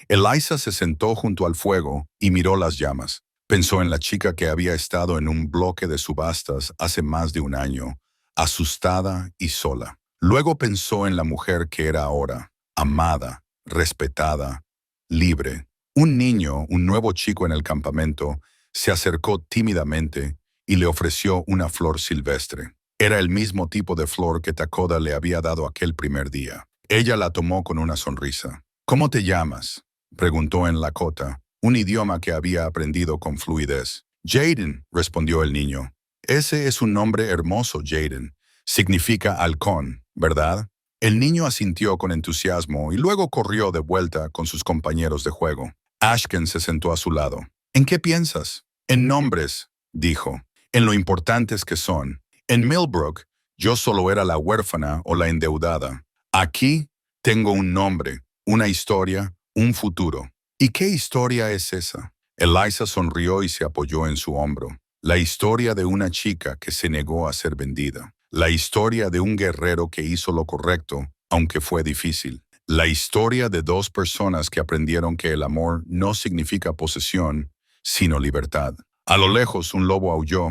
Elisa se sentó junto al fuego y miró las llamas. Pensó en la chica que había estado en un bloque de subastas hace más de un año, asustada y sola. Luego pensó en la mujer que era ahora, amada, respetada, libre. Un niño, un nuevo chico en el campamento, se acercó tímidamente y le ofreció una flor silvestre. Era el mismo tipo de flor que Takoda le había dado aquel primer día. Ella la tomó con una sonrisa. «¿Cómo te llamas?», preguntó en Lakota, un idioma que había aprendido con fluidez. «Jaden», respondió el niño. «Ese es un nombre hermoso, Jaden. Significa halcón, ¿verdad?». El niño asintió con entusiasmo y luego corrió de vuelta con sus compañeros de juego. Ashkan se sentó a su lado. «¿En qué piensas?». «En nombres», dijo. «En lo importantes que son. En Millbrook, yo solo era la huérfana o la endeudada. Aquí tengo un nombre, una historia, un futuro». «¿Y qué historia es esa?». Elisa sonrió y se apoyó en su hombro. «La historia de una chica que se negó a ser vendida. La historia de un guerrero que hizo lo correcto, aunque fue difícil. La historia de dos personas que aprendieron que el amor no significa posesión, sino libertad». A lo lejos un lobo aulló,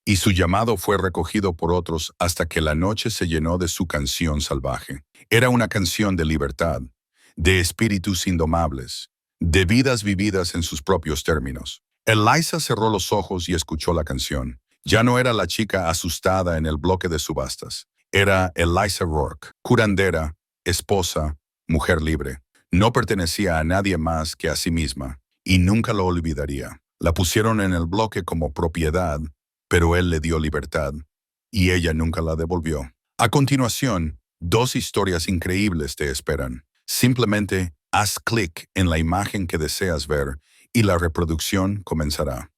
y su llamado fue recogido por otros hasta que la noche se llenó de su canción salvaje. Era una canción de libertad, de espíritus indomables, de vidas vividas en sus propios términos. Elisa cerró los ojos y escuchó la canción. Ya no era la chica asustada en el bloque de subastas. Era Elisa Rourke, curandera, esposa, mujer libre. No pertenecía a nadie más que a sí misma, y nunca lo olvidaría. La pusieron en el bloque como propiedad, pero él le dio libertad, y ella nunca la devolvió. A continuación, dos historias increíbles te esperan. Simplemente haz clic en la imagen que deseas ver y la reproducción comenzará.